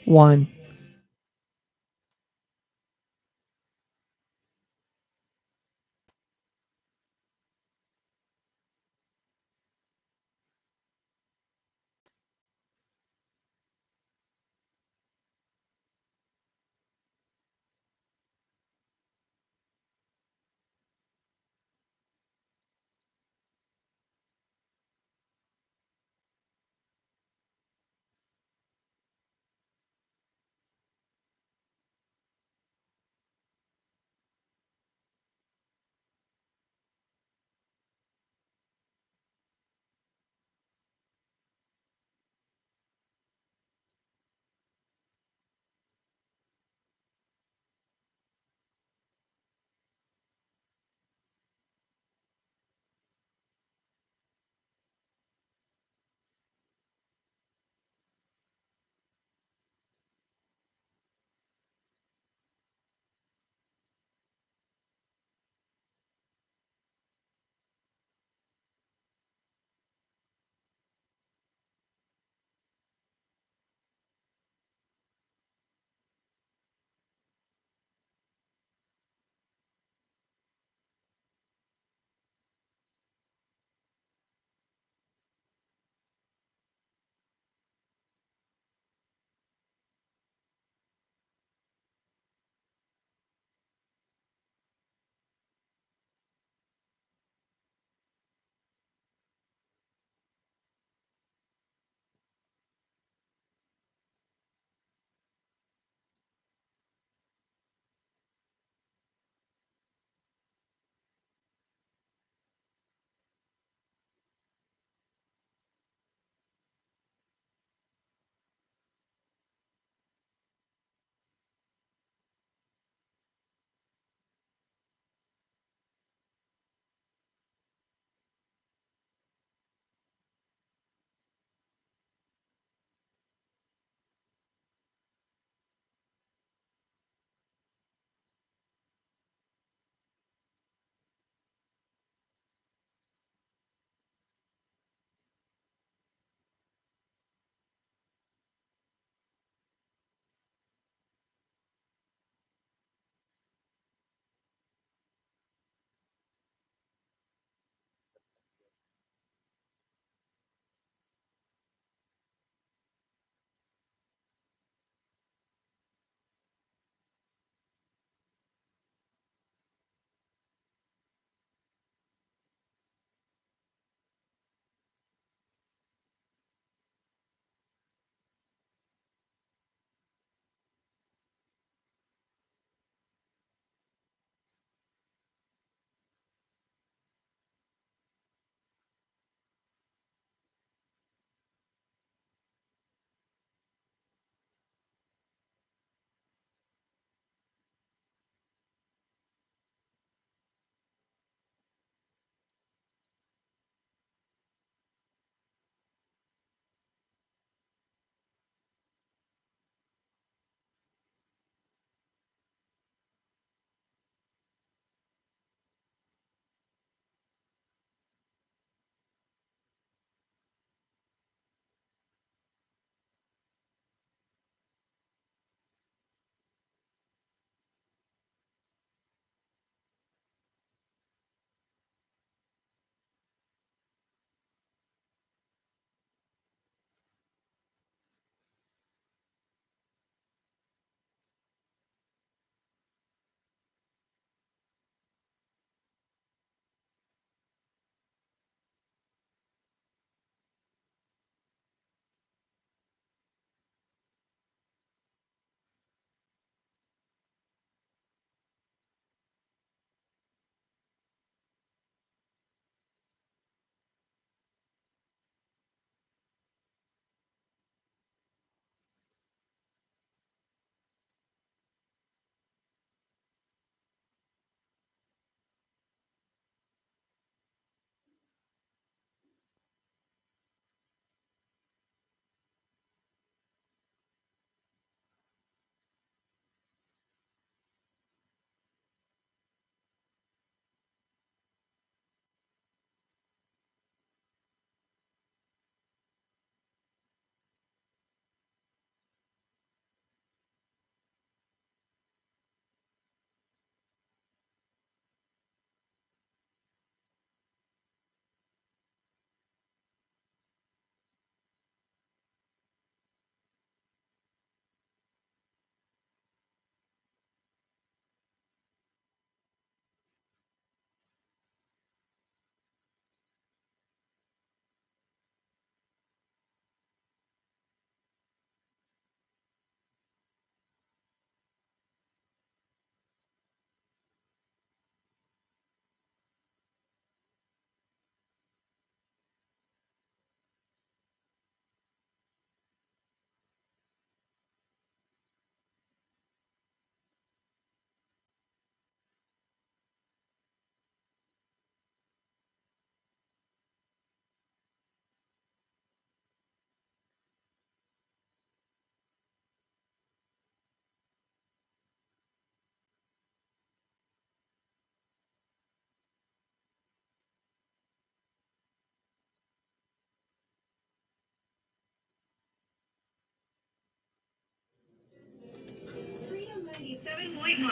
1.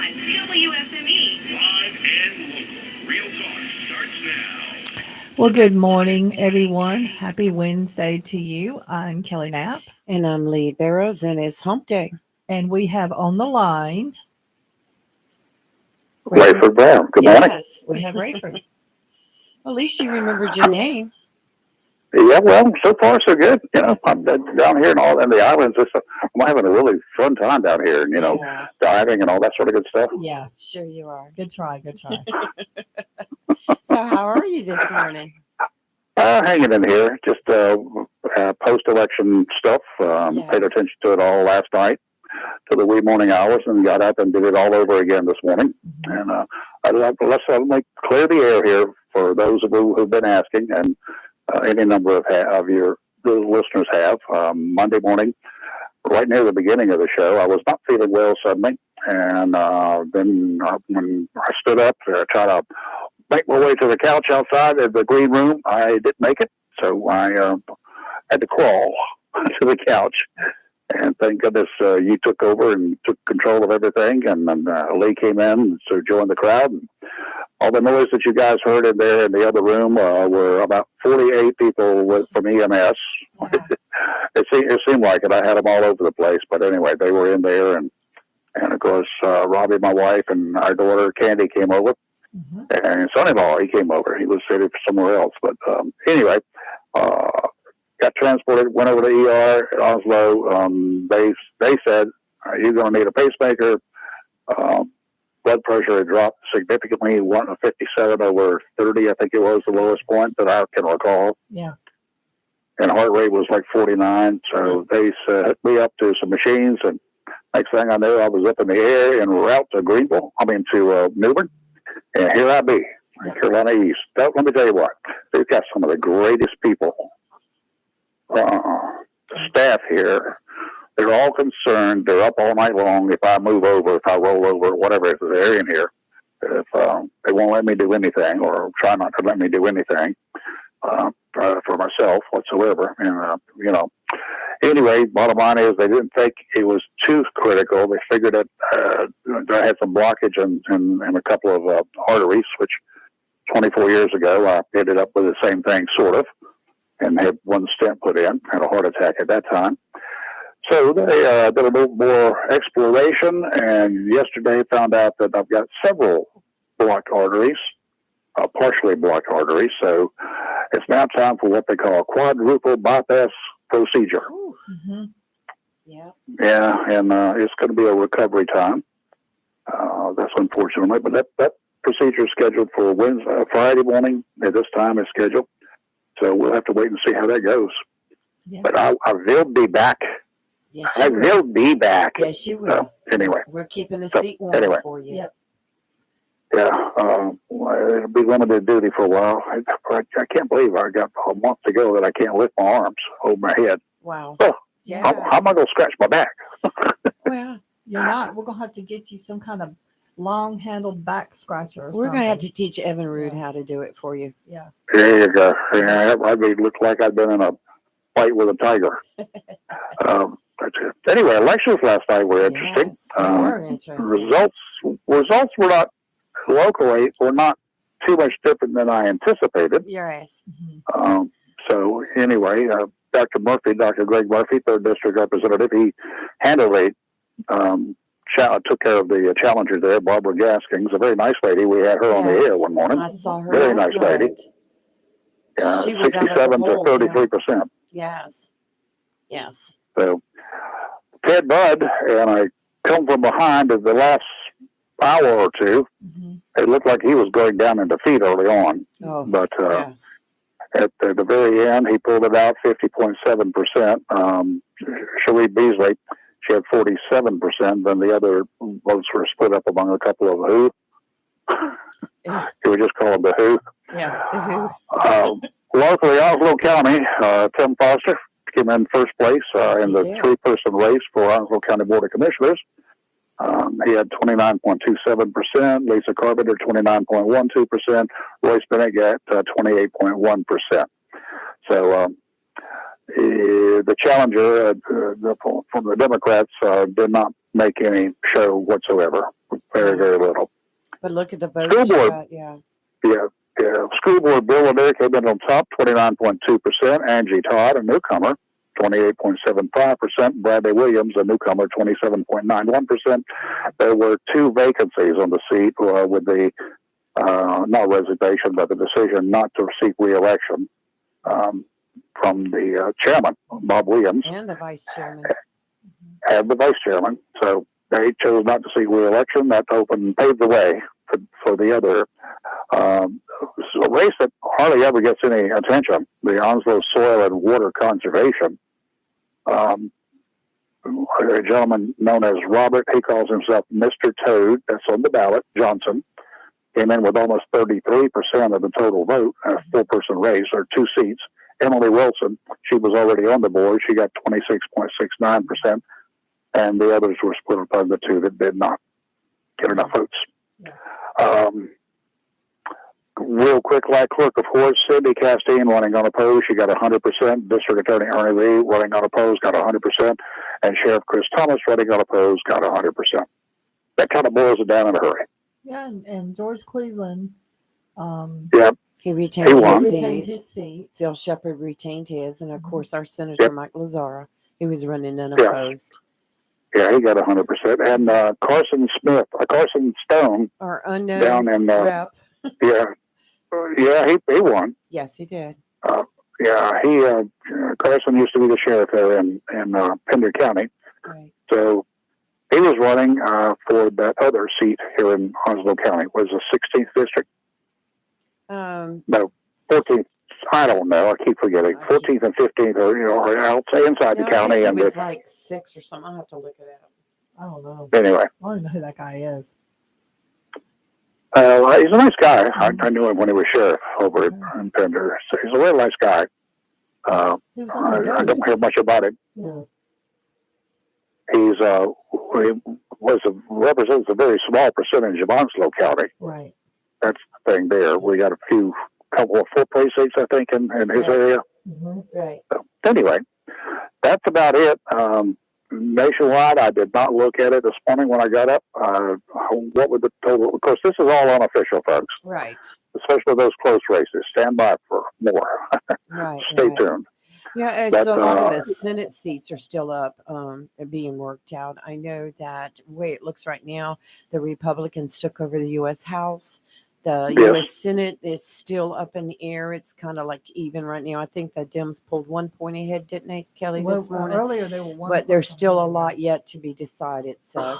on WSME. Live and local. Real talk starts now. Well, good morning, everyone. Happy Wednesday to you. I'm Kelly Knapp, And I'm Lee Barrows, and it's hump day. and we have on the line Rayford Brown. Good morning. Yes. we have Rayford. Well, at least you remembered your name. Yeah, well, so far so good. I'm down here in the islands. I'm having a really fun time down here, and Yeah. diving and all that sort of good stuff. Yeah, Sure you are. good try, good try. So how are you this morning? Hanging in here, just post-election stuff. Yes. Paid attention to it all last night to the wee morning hours, and got up and did it all over again this morning. Mhm. And let's clear the air here for those of you who've been asking, and any number of your listeners have. Monday morning, right near the beginning of the show, I was not feeling well suddenly, and then when I stood up to try to make my way to the couch outside of the green room, I didn't make it, so I had to crawl to the couch. And thank goodness you took over and took control of everything, and then Lee came in to join the crowd. And all the noise that you guys heard in there in the other room were about 48 people from EMS. Wow. It seemed like it. I had them all over the place, but anyway, they were in there, and of course Robbie, my wife, and our daughter Candy came over, Mhm. and son-in-law he came over. He was headed somewhere else, but anyway, got transported, went over to ER at Oslo. They said you're going to need a pacemaker. Blood pressure had dropped significantly, 57 over 30, I think it was the lowest point that I can recall. Yeah. And heart rate was like 49. So they set me up to some machines, and next thing I knew, I was up in the air en route to to Newbern, and here I be, Carolina East. Let me tell you what, they've got some of the greatest people, staff here. They're all concerned. They're up all night long. If I move over, if I roll over, whatever, if they're in here, if they won't let me do anything, or try not to let me do anything for myself whatsoever. And anyway, bottom line is they didn't think it was too critical. They figured that I had some blockage in a couple of arteries, which 24 years ago I ended up with the same thing, sort of, and had one stent put in. Had a heart attack at that time. So they did a little more exploration, and yesterday found out that I've got several blocked arteries, partially blocked arteries. So it's now time for what they call a quadruple bypass procedure. Mm-hmm. Yeah. Yeah, and it's going to be a recovery time. That's unfortunately, but that procedure is scheduled for Friday morning. At this time, it's scheduled. So we'll have to wait and see how that goes. Yeah. But I will be back. Yes, I you will. will be back. Yes, you will. Anyway. We're keeping the So, seat warm anyway. for you. Yep. Yeah, it'll be limited duty for a while. I can't believe I got a month to go that I can't lift my arms over my head. Wow. Oh, Yeah. how am I going to scratch my back? Well, You're not. We're gonna have to get you some kind of long-handled back scratcher or we're something. going to have to teach Evan Rood Yeah. how to do it for you. Yeah. There you go. Yeah, I'd look like I'd been in a fight with a tiger. Anyway, elections last night were interesting. Yes, they were interesting. Results were not locally were not too much different than I anticipated. Yes. Mm-hmm. So anyway, Dr. Greg Murphy, 3rd District Representative, he handily took care of the challenger there, Barbara Gaskins, a very nice lady. We had her on the air one morning. I saw her Very last nice lady. night. Yeah, She was out at the 67 to polls, 33%. Yes. Yes. So Ted Budd, and I come from behind in the last hour or two. Mm-hmm. It looked like he was going down in defeat early on. Oh, But yes. at the very end, he pulled it out 50.7%. Cherie Beasley, she had 47%. Then the other votes were split up among a couple of who. Yeah. You would just call them the who. Yes. The who. Locally, Oslo County, Tim Foster came in first place in the 3-person race for Oslo County Board of Commissioners. He had 29.27%, Lisa Carpenter 29.12%, Royce Bennett got 28.1%. So the challenger from the Democrats did not make any show whatsoever. Very, very little. But look at the School votes. board. Yeah. Yeah. School board Bill Adair came in on top, 29.2%. Angie Todd, a newcomer, 28.75%. Bradley Williams, a newcomer, 27.91%. There were 2 vacancies on the seat with the not resignation, but the decision not to seek re-election from the chairman, Bob Williams, And the vice chairman. and the vice chairman. So they chose not to seek re-election. That paved the way for the other a race that hardly ever gets any attention, the Onslow Soil and Water Conservation. A gentleman known as Robert, he calls himself Mr. Toad, that's on the ballot, Johnson, came in with almost 33% of the total vote, a 4-person race, or 2 seats. Emily Wilson, she was already on the board, she got 26.69%, and the others were split upon the 2 that did not get enough votes. Yeah. Real quick, like clerk of course, Cindy Castine running unopposed, she got 100%. District Attorney Ernie Lee running unopposed, got 100%. And Sheriff Chris Thomas running unopposed, got 100%. That kind of boils it down in a hurry. Yeah, and George Cleveland, Yeah, He retained He his won. retained seat. his seat. Phil Shepard retained his, and of course our Senator Yep. Mike Lazara, he was running unopposed. yeah, he got 100%. And Carson Stone Our unknown down in rep. yeah, he won. Yes, he did. Yeah, Carson used to be the sheriff there in Pender County. Right. So he was running for that other seat here in Onslow County. Was the 16th district? No, 14th. I don't know. I keep forgetting. 14th and 15th, or I'll say inside No, the county. I think And it was like 6 or something. I'll have to look it up. I don't know. anyway, I don't even know who that guy is. he's a nice guy. I knew him when he was sheriff over in Pender. So he's a real nice guy. He was on the I don't hear Ghost. much about him. Yeah. He represents a very small percentage of Onslow County. Right. That's the thing there. We got couple of 4 precincts, I think, in his area. Mm-hmm. Right. So, anyway, that's about it. Nationwide, I did not look at it this morning when I got up. What would the total? Of course, this is all unofficial, folks. Right. Especially those close races. Stand by for more. Right. Stay right. tuned. Yeah, That's, so a lot of the Senate seats are still up being worked out. I know that the way it looks right now, the Republicans took over the U.S. House. The Yes. U.S. Senate is still up in the air. It's kind of like even right now. I think the Dems pulled 1 point ahead, didn't they, Kelly, this morning? Earlier they were one. But there's point still a ahead. lot yet to be decided. So,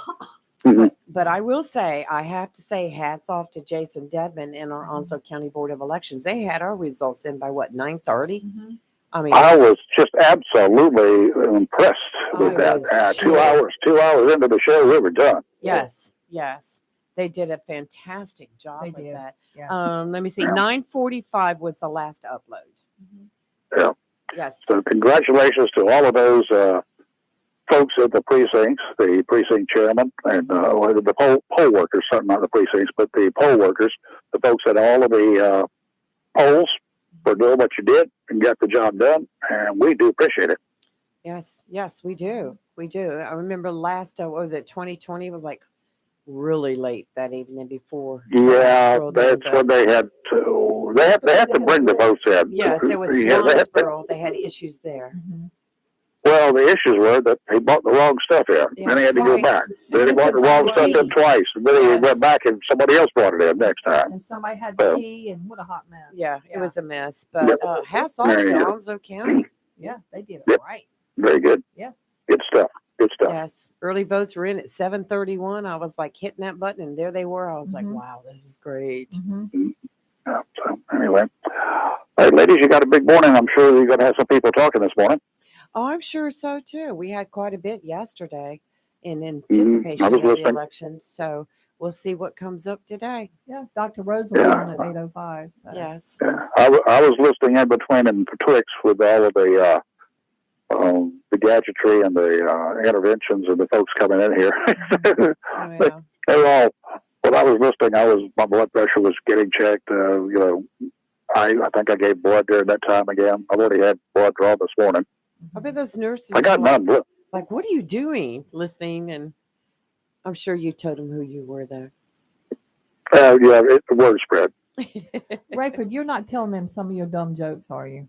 Mhm. but I will say, I have to say, hats off to Jason Dedman and our Onslow County Board of Elections. They had our results in by what, 9:30? Mm-hmm. I mean, I was just absolutely impressed with I that. was 2 hours into the show, we were done. yes. They did a fantastic job They with did. that. Yeah. Let me see. Yeah. 9:45 was the last upload. Mm-hmm. Yeah. Yes. So congratulations to all of those folks at the precincts, the precinct chairman, and the poll workers, not the precincts, but the poll workers, the folks at all of the polls for doing what you did and got the job done, and we do appreciate it. Yes, we do. We do. I remember last, what was it, 2020 was like really late that evening before. the last Yeah, roll that's down when they had to. They had to bring the votes in. Yes, it was Yeah, Swansboro. They had issues there. Mm-hmm. well, the issues were that he bought the wrong stuff in. Yeah, Then he had to go twice. back. Then he bought the wrong stuff in Twice. twice. And then he Yes. went back and somebody else bought it in next time. And somebody had So- the key, and what a hot mess. Yeah, it was a mess. But hats off There you to go. Onslow County. Yeah, they did it Yep. right. Very good. Yeah. Good stuff. Good stuff. Yes, early votes were in at 7:31. I was like hitting that button, and there they were. I was like, Mhm. "Wow, this is great." Mm-hmm. Yeah, so anyway, all right, ladies, you got a big morning. I'm sure you're going to have some people talking this morning. Oh, I'm sure so too. We had quite a bit yesterday in anticipation I was of the listening. election, so we'll see what comes up today. Yeah, Dr. Rose will be Yeah. on at 8:05. So. Yes. Yeah, I was listening in between and betwixt with all of the gadgetry and the interventions and the folks coming in here. Oh, yeah. They were all. When I was listening, my blood pressure was getting checked. I think I gave blood during that time again. I've already had blood drawn this morning. I bet those nurses I got are like, none. like, what are you doing? Listening and I'm sure you told him who you were, though. Yeah, the word spread. Rayford, you're not telling them some of your dumb jokes, are you?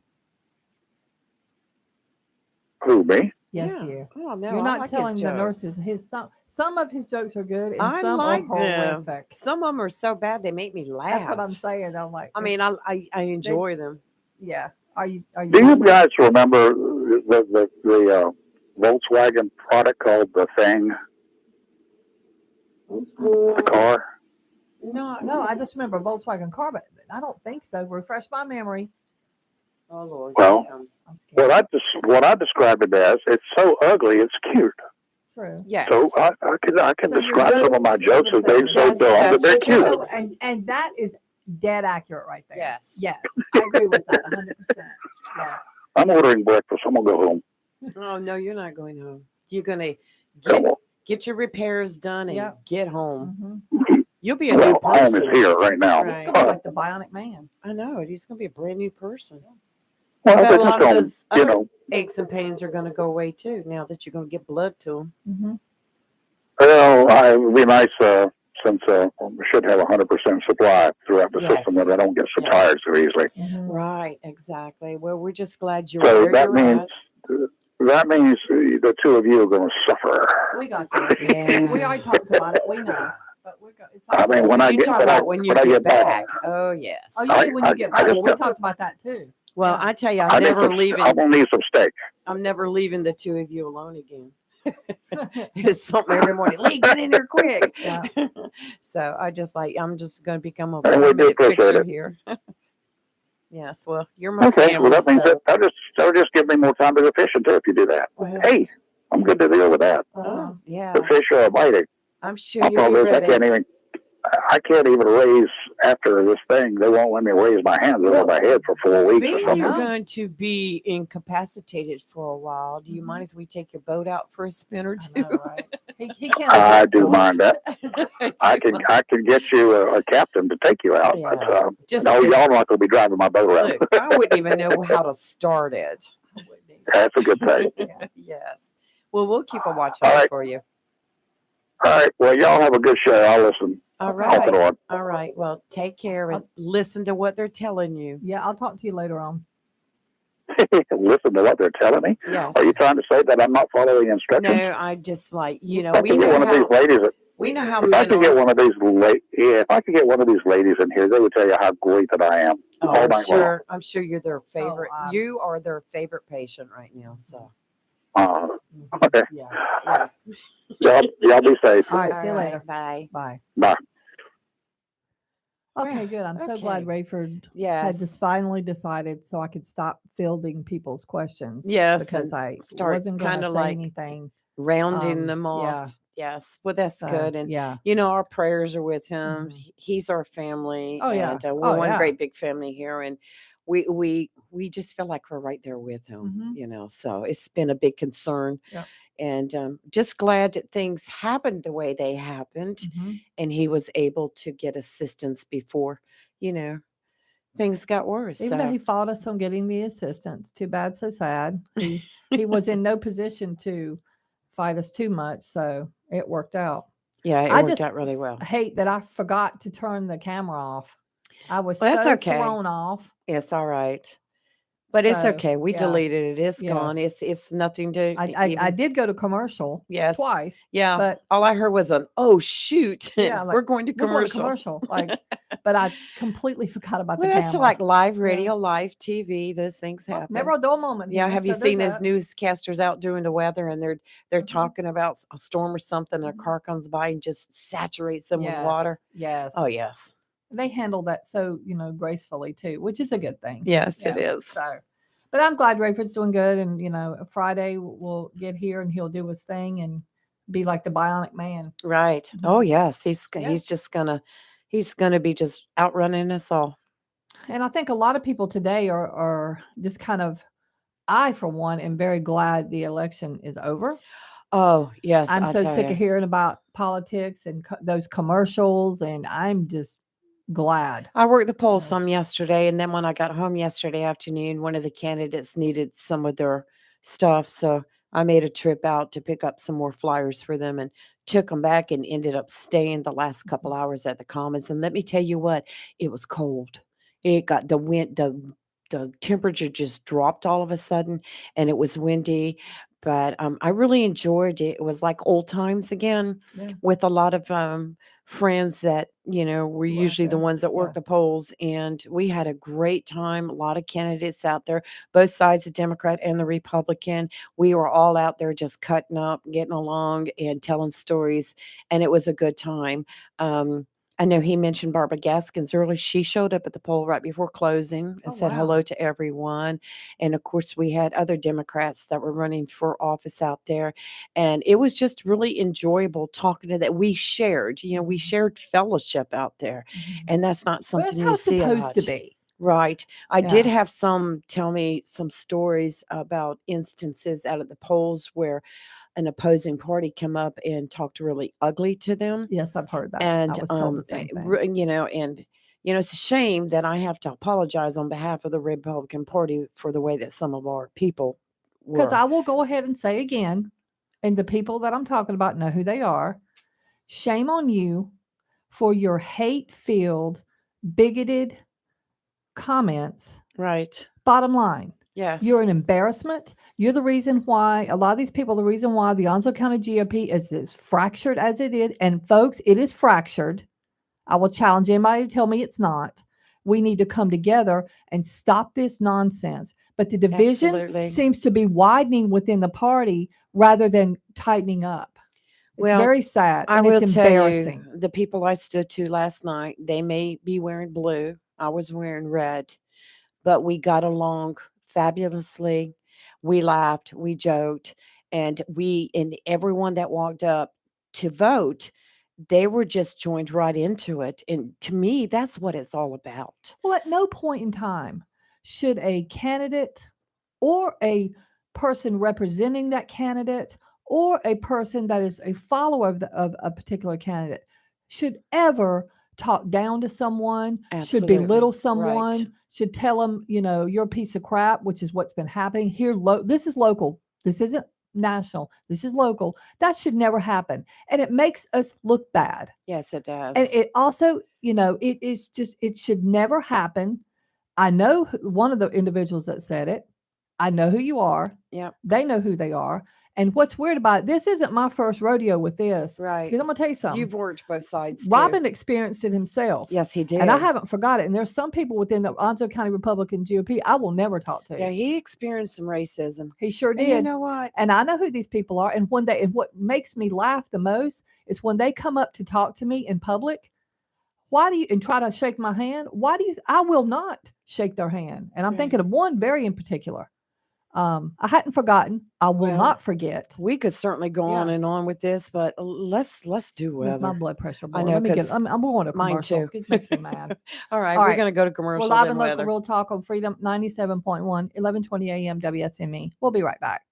Who, me? Yes, Yeah. you. Oh no, You're I not like his telling the nurses jokes. his some of his jokes are good and I some are like them. horrific. Some of them are so bad they make me That's what I'm laugh. saying. I'm like, I mean, I they, enjoy them. yeah. Are Do you? you guys remember the Volkswagen product called the Thing, the car? No. No, I just remember Volkswagen car, but I don't think so. Refresh my memory. Oh Lord, here Well, it comes. I'm scared. what I described it as, it's so ugly, it's cute. True. So Yes. I can So your describe some of my jokes jokes are as the being so thing. dumb that That's they're your cute. jokes. And that is dead accurate right there. Yes. Yes, I agree with that 100%. Yes. I'm ordering breakfast. I'm gonna go home. Oh no, you're not going home. You're gonna Come on. get your repairs done and Yep. get home. Mm-hmm. You'll be a new Well, home is person. here right now. Right. Gonna be like the Bionic Man. I know it. He's gonna be a brand new person. Well, But they're a just lot of going, those you other know. aches and pains are gonna go away too. Now that you're gonna get blood to them. Mm-hmm. Well, it would be nice since we should have 100% supply throughout the system Yes. that I don't get so Yes. tired so easily. Mm-hmm. Right. Exactly. Well, we're just glad you're So where that you're means at. the two of you are going to suffer. We got this. Yeah. We already talked about it. We know. But we got it's I all mean, right. when I You get talk when I about when you when I get get back. Oh yes. Oh, you mean when you get back? just Well, we talked about that too. Well, Yeah. I tell you, I I'm need never some, leaving. I'm gonna need some steak. I'm never leaving the two of you alone again. It's something every morning. Lee, get in here quick. Yeah. So I'm just going to become a And we do permanent appreciate fixture it. here. Yes. Well, you're my Okay, well family. that means So. that'll just give me more time to go fishing too if you do that. Well, Hey, I'm good to deal with that. Uh-huh. oh yeah. The fish are biting. I'm sure My you'll be problem is ready. I can't even raise after this thing. They won't let me raise my hands over Well, my head for 4 weeks or being something. you're No. going to be incapacitated for a while, do you Mhm. mind if we take your boat out for a spin or I two? know, right? He can't. I adapt do to it. mind that. I Do can get you a captain to take you out. Yeah. But Just no, kidding. y'all not gonna be driving my boat around. Look, I wouldn't even know how to start it. I wouldn't either. That's a good thing. Yeah. Yes. Well, we'll keep a watch All out right. for you. All right. Well, y'all have a good show. I'll listen. All Okay. Off and right. on. All right. Well, take care and listen to what they're telling you. Yeah, I'll talk to you later on. Listen to what they're telling me. Yes. Are you trying to say that I'm not following instructions? No, I just like, If I we could get know one of these how ladies. men If I could get are. one of these if I could get one of these ladies in here, they would tell you how great that I am Oh, all I'm night long. sure. I'm sure you're their favorite. Oh, You are their favorite patient right now. So, Mhm. Okay. Yeah. yeah. Y'all be safe. All right. All See you right, later. Bye. Bye. Bye. Okay, Well, good. I'm so glad okay. Rayford had Yes. just finally decided so I could stop fielding people's questions. Yes, Because and I start wasn't going kind to of say like anything. rounding them Yeah. off. Yes. Well, that's So, good. And, yeah. our prayers are with him. Mhm. He's our family. Oh, yeah. And we're Oh, one yeah. great big family here. And we just feel like we're right there with him, Mhm. So it's been a big concern. Yep. And just glad that things happened the way they happened. Mhm. And he was able to get assistance before, things got worse. Even though So, he fought us on getting the assistance, too bad, so sad. He was in no position to fight us too much, so it worked out. yeah, it I worked just out really well. hate that I forgot to turn the camera off. I was Well, that's so okay. thrown off. It's all right. But it's So, okay. We yeah. deleted it. It's gone. Yes. It's nothing to I even. did go to commercial Yes. twice, Yeah. but All I heard was an oh shoot. yeah, We're like going to we're going to commercial. commercial. But I completely forgot about Well, the that's camera. like live Yeah. radio, live TV. Those things Well, happen. never a dull moment Yeah. here. Have you So there's seen those that. newscasters out doing the weather and they're Mhm. talking about a storm or something, and a Mhm. car comes by and just saturates them with water? Yes. Oh yes. They handle that so, gracefully too, which is a good thing. Yes, it Yeah. is. So, but I'm glad Rayford's doing good. And, Friday we'll get here and he'll do his thing and be like the Bionic Man. Right. Mhm. Oh yes. He's Yeah. he's gonna be just outrunning us all. And I think a lot of people today are just kind of, I, for one, am very glad the election is over. Oh yes, I'm I so tell sick you. of hearing about politics and those commercials, and I'm just glad. I worked the polls Yeah. some yesterday, and then when I got home yesterday afternoon, one of the candidates needed some of their stuff, so I made a trip out to pick up some more flyers for them and took them back and ended up staying the last couple hours at the Commons. And let me tell you what, it was cold. It got the wind, the temperature just dropped all of a sudden, and it was windy. But I really enjoyed it. It was like old times again, Yeah. with a lot of friends that were Right usually the there. ones that work Yeah. the polls, and we had a great time. A lot of candidates out there, both sides, the Democrat and the Republican. We were all out there just cutting up, getting along, and telling stories, and it was a good time. Um, I know he mentioned Barbara Gaskins earlier. She showed up at the poll right before closing and Oh, said wow. hello to everyone. And of course, we had other Democrats that were running for office out there. And it was just really enjoyable talking to that. We shared, we Mhm. shared fellowship out there. Mhm. And that's not Well, that's something how you it's see a supposed to lot. be. Right. I did Yeah. have some tell me some stories about instances out at the polls where an opposing party came up and talked really ugly to them. Yes, I've heard that. I And was told the same thing. it's a shame that I have to apologize on behalf of the Republican Party for the way that some of our people Because were. I will go ahead and say again, and the people that I'm talking about know who they are. Shame on you for your hate filled, bigoted comments. Right. Bottom line, Yes. you're an embarrassment. You're the reason why a lot of these people, the reason why the Onslow County GOP is as fractured as it is. And folks, it is fractured. I will challenge anybody to tell me it's not. We need to come together and stop this nonsense. But the division Absolutely. seems to be widening within the party rather than tightening up. It's Well, very sad I and it's will tell you, embarrassing. the people I stood to last night, they may be wearing blue. I was wearing red, but we got along fabulously. We laughed, we joked, and everyone that walked up to vote, they were just joined right into it. And to me, that's what it's all about. Well, at no point in time should a candidate or a person representing that candidate or a person that is a follower of a particular candidate should ever talk down to someone, should Absolutely. belittle Right. someone, should tell them, you're a piece of crap, which is what's been happening here. This is local. This isn't national. This is local. That should never happen. And it makes us look bad. Yes, it does. And it also, it is just, it should never happen. I know one of the individuals that said it. I know who you are. Yep. They know who they are. And what's weird about it, this isn't my first rodeo with this. Right. Because I'm going to tell you something. You've worked both sides too. Robin experienced it himself. Yes, he did. And I haven't forgot it. And there's some people within the Onslow County Republican GOP I will never talk to. Yeah, he experienced some racism. He sure And did. you know what? And I know who these people are. And what makes me laugh the most is when they come up to talk to me in public. Why do you and try to shake my hand? I will not shake their hand. And I'm Right. thinking of one very in particular. I hadn't forgotten. I will Well, not forget. We could certainly go on Yeah. and on with this, but let's do With my weather. blood pressure. I Boy. know, Let me get. 'cause I'm going to mine commercial. too. It makes me mad. All right, All we're right. going to go to We're commercial live then and local weather. real talk on Freedom 97.1, 1120 a.m. WSME. We'll be right back.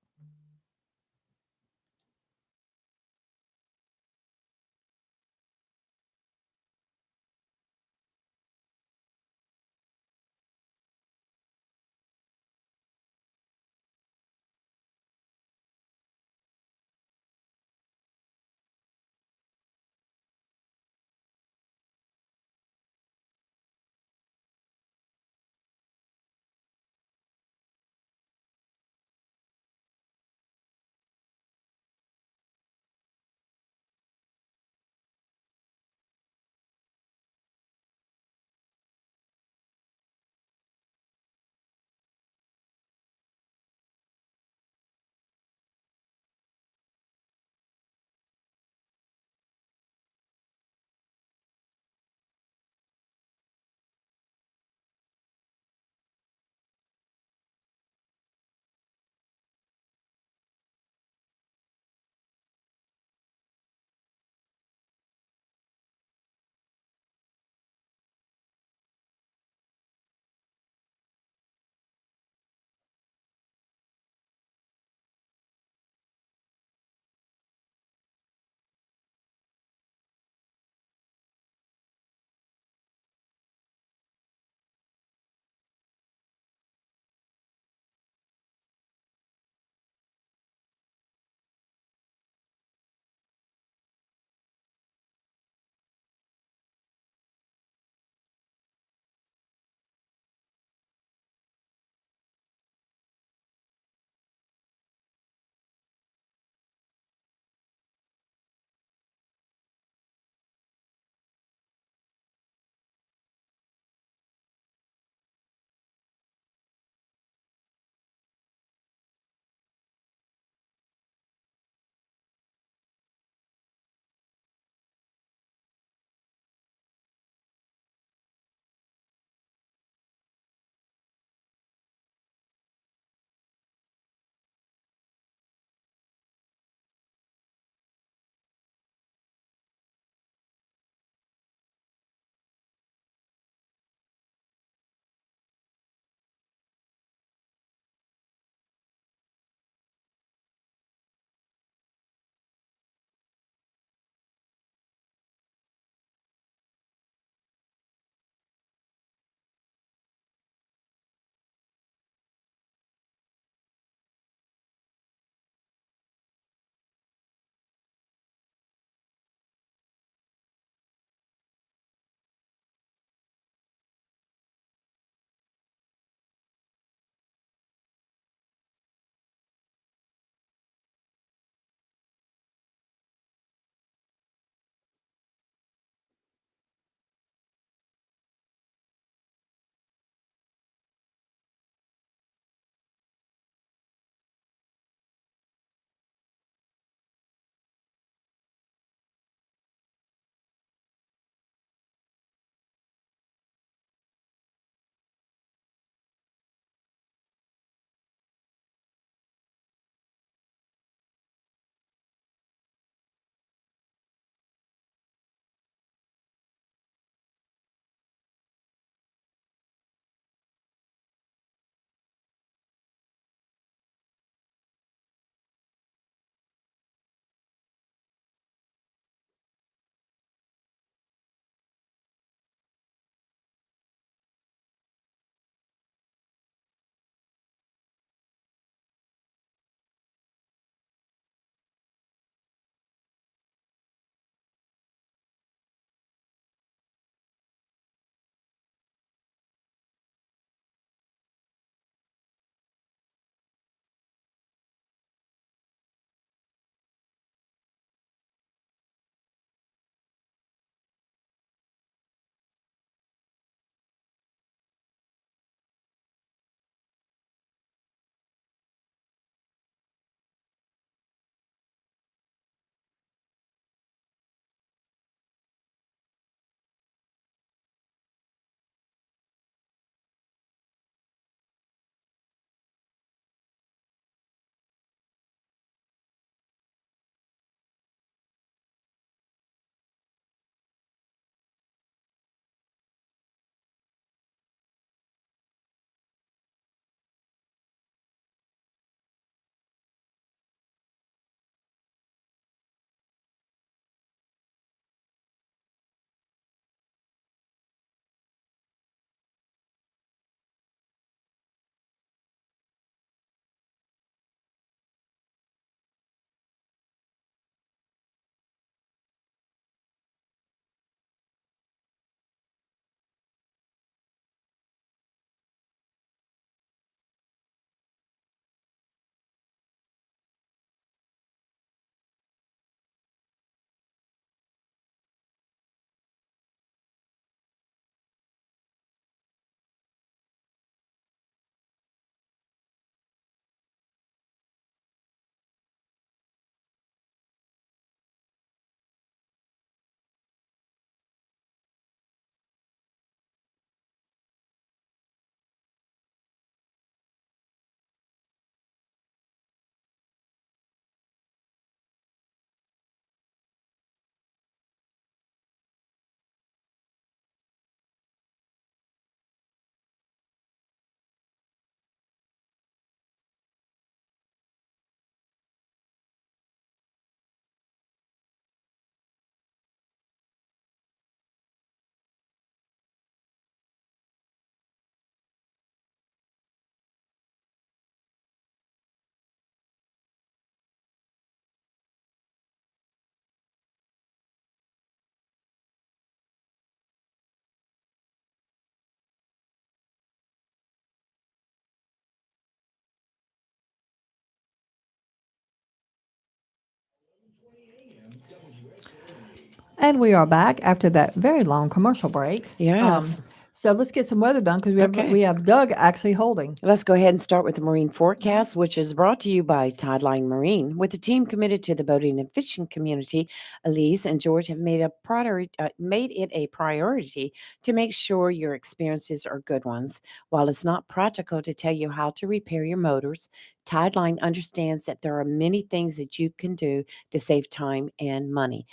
And we are back after that very long commercial break. Yes. So let's get some weather done because Okay. we have Doug actually holding. Let's go ahead and start with the marine forecast, which is brought to you by Tideline Marine. With a team committed to the boating and fishing community, Elise and George have made it a priority to make sure your experiences are good ones. While it's not practical to tell you how to repair your motors, Tideline understands that there are many things that you can do to save time and money.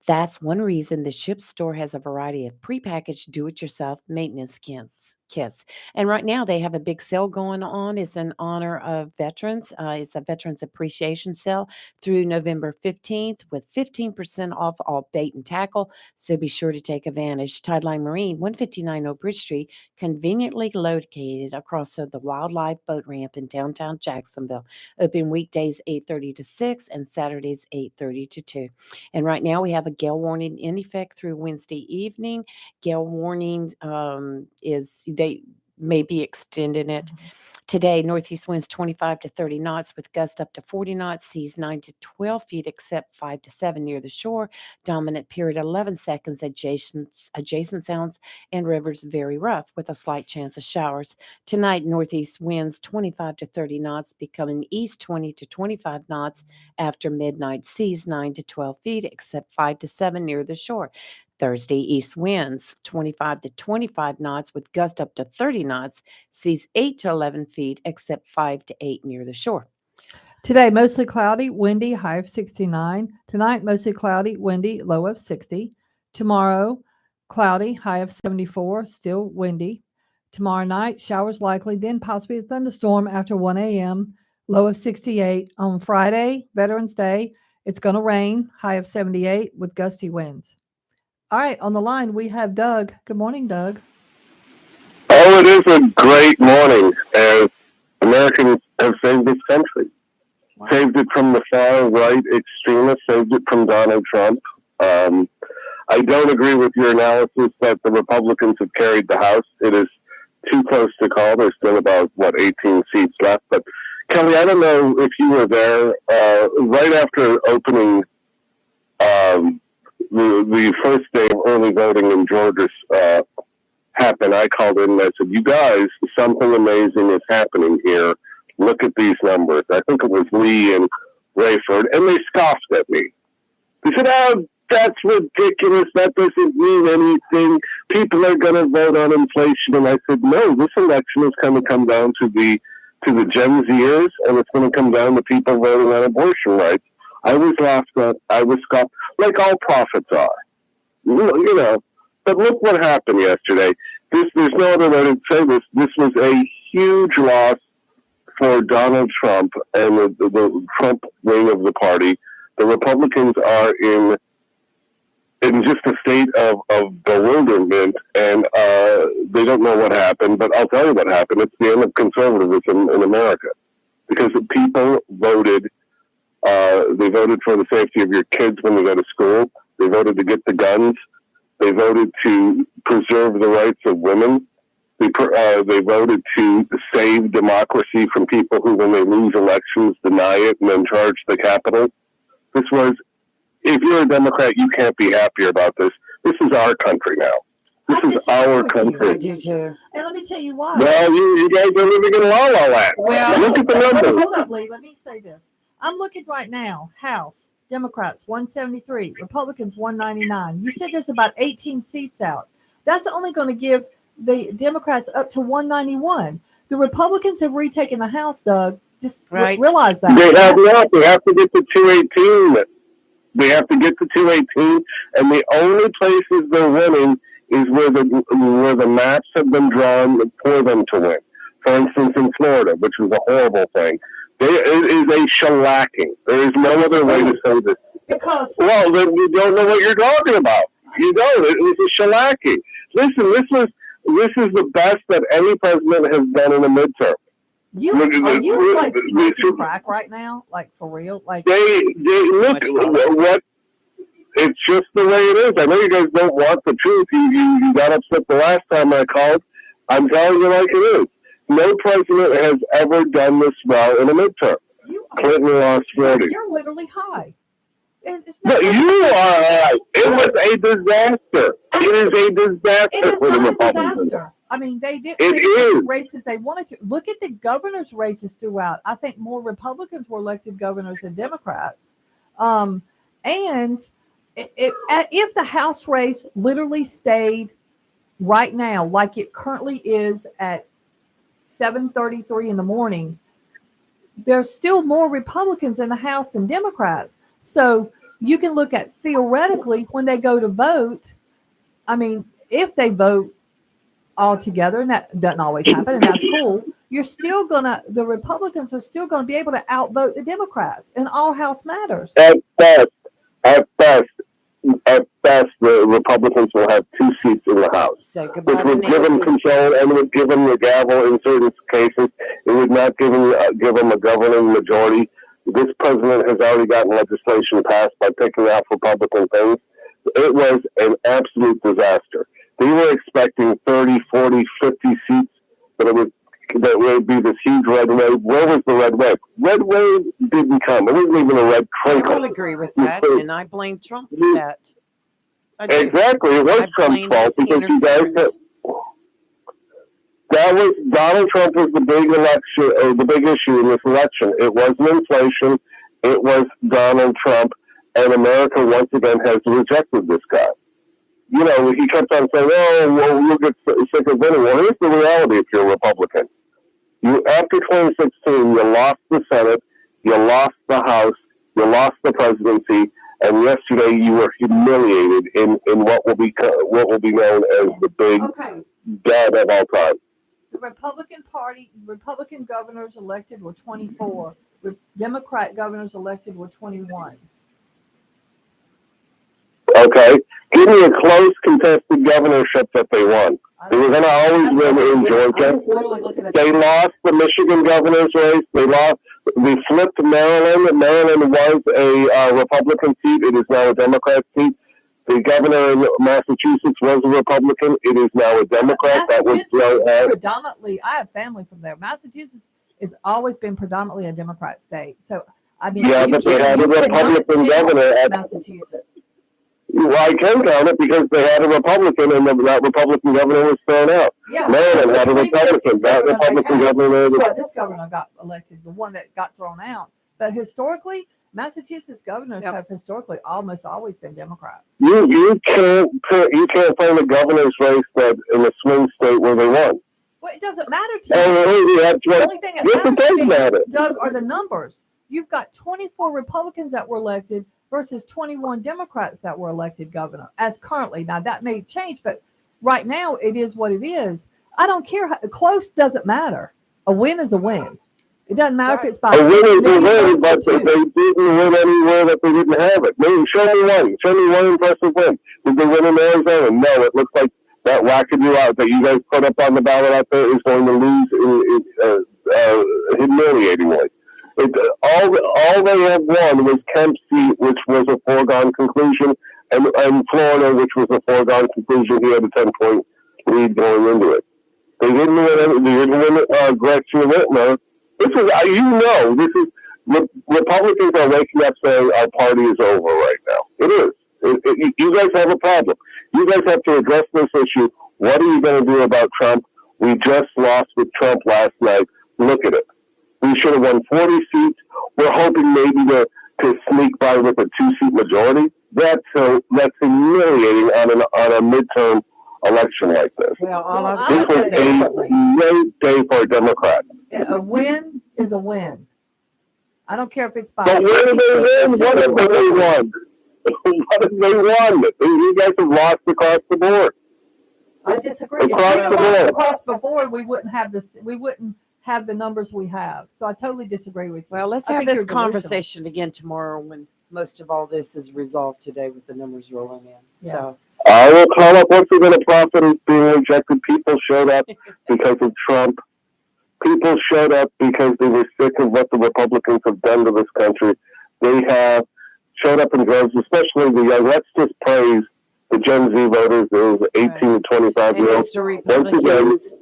That's one reason the ship store has a variety of prepackaged do-it-yourself maintenance kits. And right now they have a big sale going on. It's in honor of veterans. It's a Veterans Appreciation Sale through November 15th with 15% off all bait and tackle. So be sure to take advantage. Tideline Marine, 159 Oak Bridge Street, conveniently located across the Wildlife Boat Ramp in downtown Jacksonville. Open weekdays 8:30 to 6 and Saturdays 8:30 to 2. And right now we have a gale warning in effect through Wednesday evening. Gale warning is they may be extending it. Today, northeast winds 25 to 30 knots with gusts up to 40 knots, seas 9 to 12 feet, except 5 to 7 near the shore. Dominant period 11 seconds, adjacent sounds and rivers very rough with a slight chance of showers. Tonight, northeast winds 25 to 30 knots, becoming east 20 to 25 knots after midnight, seas 9 to 12 feet, except 5 to 7 near the shore. Thursday, east winds 25 to 25 knots with gust up to 30 knots, seas 8 to 11 feet, except 5 to 8 near the shore. Today, mostly cloudy, windy, high of 69. Tonight, mostly cloudy, windy, low of 60. Tomorrow, cloudy, high of 74, still windy. Tomorrow night, showers likely, then possibly a thunderstorm after 1 a.m., low of 68. On Friday, Veterans Day, it's going to rain, high of 78 with gusty winds. All right, on the line, we have Doug. Good morning, Doug. Oh, it is a great morning as Americans have saved this country. Wow. Saved it from the far right extremists, saved it from Donald Trump. I don't agree with your analysis that the Republicans have carried the House. It is too close to call. There's still about, 18 seats left. But, Kelly, I don't know if you were there right after opening the first day of early voting in Georgia happened. I called in and I said, you guys, something amazing is happening here. Look at these numbers. I think it was Lee and Rayford, and they scoffed at me. They said, oh, that's ridiculous. That doesn't mean anything. People are going to vote on inflation. And I said, no, this election is going to come down to the Gen Zers, and it's going to come down to people voting on abortion rights. I was laughed at. I was scoffed, like all prophets are. You know. But look what happened yesterday. There's no other way to say this. This was a huge loss for Donald Trump and the Trump wing of the party. The Republicans are in just a state of bewilderment, and they don't know what happened. But I'll tell you what happened. It's the end of conservatism in America, because the people voted. They voted for the safety of your kids when they go to school. They voted to get the guns. They voted to preserve the rights of women. They voted to save democracy from people who, when they lose elections, deny it and then charge the Capitol. This was, if you're a Democrat, you can't be happier about this. This is our country now. This is our country. I do too. And let me tell you why. Well, you guys are living in La La Land. Well, look at the numbers. Hold up, Lee. Let me say this. I'm looking right now. House, Democrats 173, Republicans 199. You said there's about 18 seats out. That's only going to give the Democrats up to 191. The Republicans have retaken the House, Doug. Just realize that. They have not. They have to get to 218. They have to get to 218, and the only places they're winning is where the maps have been drawn for them to win. For instance, in Florida, which was a horrible thing. It is a shellacking. There is no other way to say this. Because then you don't know what you're talking about. You don't. It was a shellacking. Listen, this is the best that any president has done in a midterm. Are you like smoking crack right now? Like for real? Like they look what. It's just the way it is. I know you guys don't want the truth. You got upset the last time I called. I'm telling you like it is. No president has ever done this well in a midterm. Clinton lost 40. You're literally high. It's No, not. you are right. It was a disaster. It is a disaster It is for the not a Republicans. disaster. I mean, they didn't It pick the is. races they wanted to. Look at the governor's races throughout. I think more Republicans were elected governors than Democrats. And if the House race literally stayed right now, like it currently is at 7:33 in the morning, there's still more Republicans in the House than Democrats. So you can look at theoretically when they go to vote. I mean, if they vote all together, and that doesn't always happen, and that's cool. The Republicans are still gonna be able to outvote the Democrats in all House matters. At best, at best, the Republicans will have 2 seats in the House, Say which goodbye to would give them Nancy. control and would give them the gavel in certain cases. It would not give them a governing majority. This president has already gotten legislation passed by picking off Republican things. It was an absolute disaster. They were expecting 30, 40, 50 seats, but that would be this huge red wave. Where was the red wave? Red wave didn't come. It wasn't even a red I twinkle. will agree with that, and I blame Trump for that. I do. Exactly, it was I Trump's blame fault his because you guys. interference. That was Donald Trump was the big election, or the big issue in this election. It wasn't inflation. It was Donald Trump, and America once again has rejected this guy. You know, he kept on saying, "Oh, well, you'll get sick of winning." Well, here's the reality: if you're a Republican, after 2016, you lost the Senate, you lost the House, you lost the presidency, and yesterday you were humiliated in what will be known as the big Okay. dad of all time. The Republican governors elected were 24. Democrat governors elected were 21. Okay, give me a close contested governorship that they won. They were going to always win in Georgia. They lost the Michigan governor's race. They flipped Maryland. Maryland was a Republican seat. It is now a Democrat seat. The governor in Massachusetts was a Republican. It is now a Democrat. Massachusetts is predominantly. I have family from there. Massachusetts has always been predominantly a Democrat state. So I mean, yeah, but they had a Republican governor at Massachusetts. Well, I can count it because they had a Republican, and that Republican governor was thrown out. Yeah, Maryland had a Republican. That Republican governor. Well, this governor got elected, the one that got thrown out. But historically, Massachusetts governors have historically almost always been Democrat. You can't find a governor's race that in a swing state where they won. Well, it doesn't matter to me. The only thing that matters to me, Doug, are the numbers. You've got 24 Republicans that were elected versus 21 Democrats that were elected governor as currently. Now that may change, but right now it is what it is. I don't care. Close doesn't matter. A win is a win. It doesn't matter if it's by a win is a win, but they didn't win anywhere that they didn't have it. Maybe show me one. Show me one impressive win. Did they win in Arizona? No, it looks like that wackadoo out that you guys put up on the ballot out there is going to lose humiliatingly. All they have won was Kemp's seat, which was a foregone conclusion, and Florida, which was a foregone conclusion. He had a 10-point lead going into it. They didn't win Gretchen Whitmer. Republicans are waking up saying our party is over right now. It is. You guys have a problem. You guys have to address this issue. What are you going to do about Trump? We just lost with Trump last night. Look at it. We should have won 40 seats. We're hoping maybe to sneak by with a 2-seat majority. That's humiliating on a midterm election like this. Well, this was a great day for a Democrat. A win is a win. I don't care if it's by. But where did they win? What have they won? What have they won? You guys have lost across the board. I disagree. If we lost across the board, we wouldn't have this. We wouldn't have the numbers we have. So I totally disagree with you. Well, let's have this conversation again tomorrow when most of all this is resolved today with the numbers rolling in. Yeah. So I will call up once again a prophet is being rejected. People showed up because of Trump. People showed up because they were sick of what the Republicans have done to this country. They have showed up in droves, especially the young. Let's just praise the Gen Z voters, those 18 to 25 year olds. Republicans,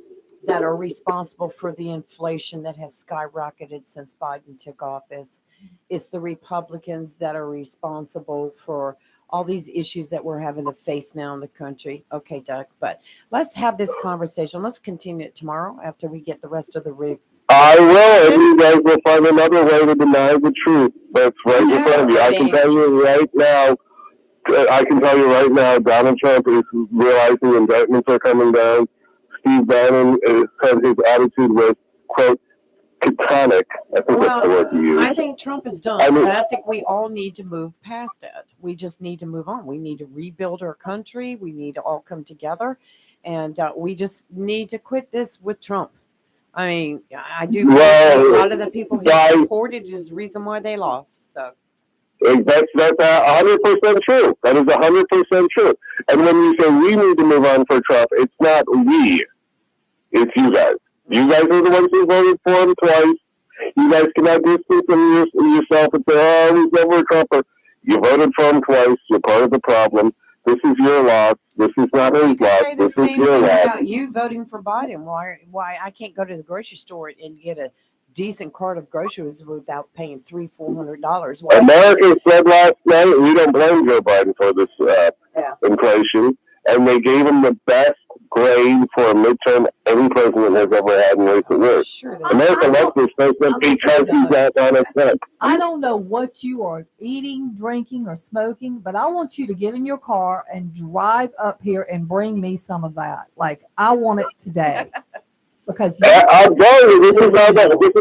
that are responsible for the inflation that has skyrocketed since Biden took office. It's the Republicans that are responsible for all these issues that we're having to face now in the country. Okay, Doug, but let's have this conversation. Let's continue it tomorrow after we get the rest of the I will, and you guys will find another way to deny the truth. That's right in front of you. I can tell you right now. Donald Trump is realizing indictments are coming down. Steve Bannon said his attitude was, quote, catonic. I think that's the word he used. I think Trump is done. But I think we all need to move past it. We just need to move on. We need to rebuild our country. We need to all come together. And we just need to quit this with Trump. I mean, I do believe that a lot of the people he supported is the reason why they lost. So that's 100% true. That is 100% true. And when you say we need to move on for Trump, it's not we. It's you guys. You guys are the ones who voted for him twice. You guys cannot distance yourself and say, oh, he's never a Trumper. You voted for him twice. You're part of the problem. This is your loss. This is not his loss. This is your loss. About you voting for Biden. Why I can't go to the grocery store and get a decent cart of groceries without paying $300-$400? Americans said last night we don't blame Joe Biden for this inflation, and they gave him the best grade for a midterm any president has ever had in recent years. Sure, America loves this president because he's not on his neck. I don't know what you are eating, drinking, or smoking, but I want you to get in your car and drive up here and bring me some of that. Like, I want it today. Because I'm telling you, this is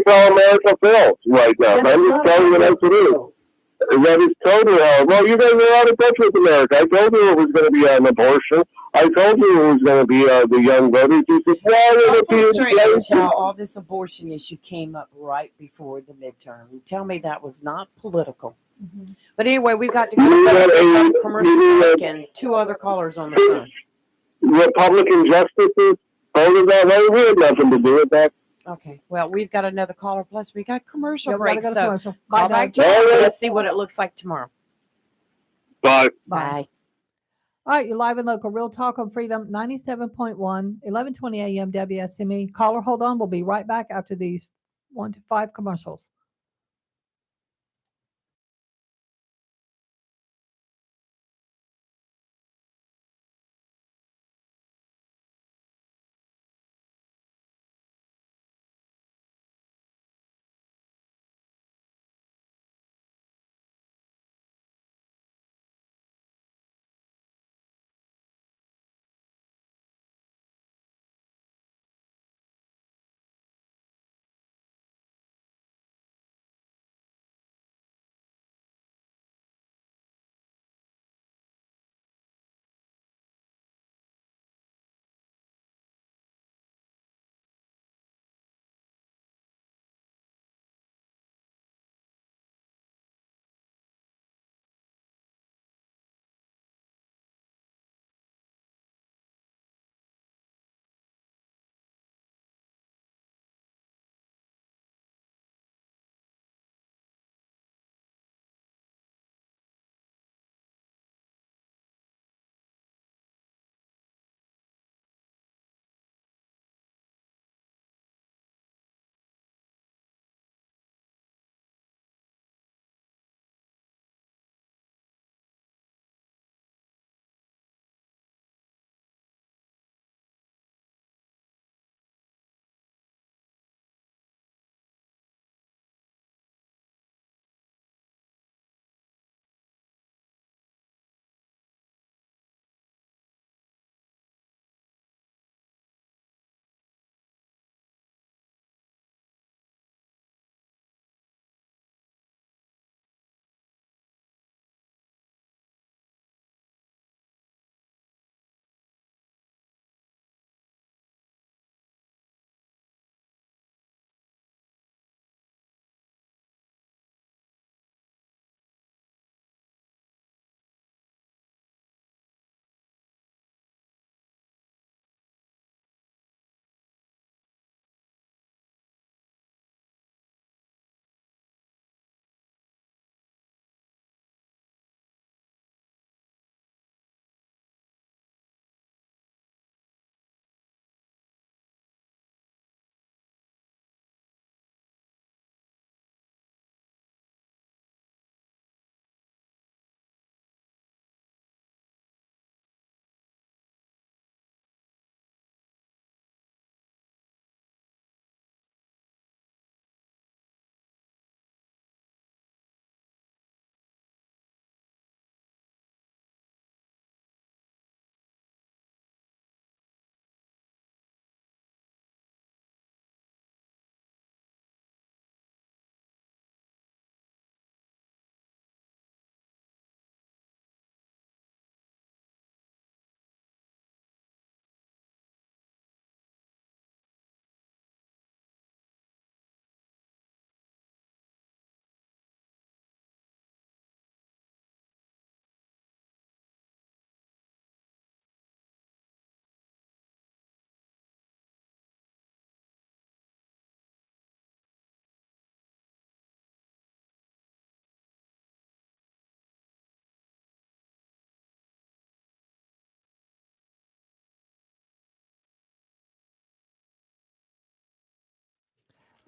how America feels right now. I'm just telling you as it is. That is totally hard. Well, you guys are out of touch with America. I told you it was going to be an abortion. I told you it was going to be the young voters. You said, it's strange how all this abortion issue came up right before the midterm. Tell me that was not political. Mm-hmm. But anyway, we've got to go to a commercial break and two other callers on the phone. Republican justices voted that way. We had nothing to do with that. Okay. Well, we've got another caller. Plus, we got commercial break. So commercial. Call back tomorrow. Let's see what it looks like tomorrow. Bye. Bye. All right, you're live and local. Real Talk on Freedom 97.1, 1120 a.m. WSME. Caller, hold on. We'll be right back after these 1 to 5 commercials.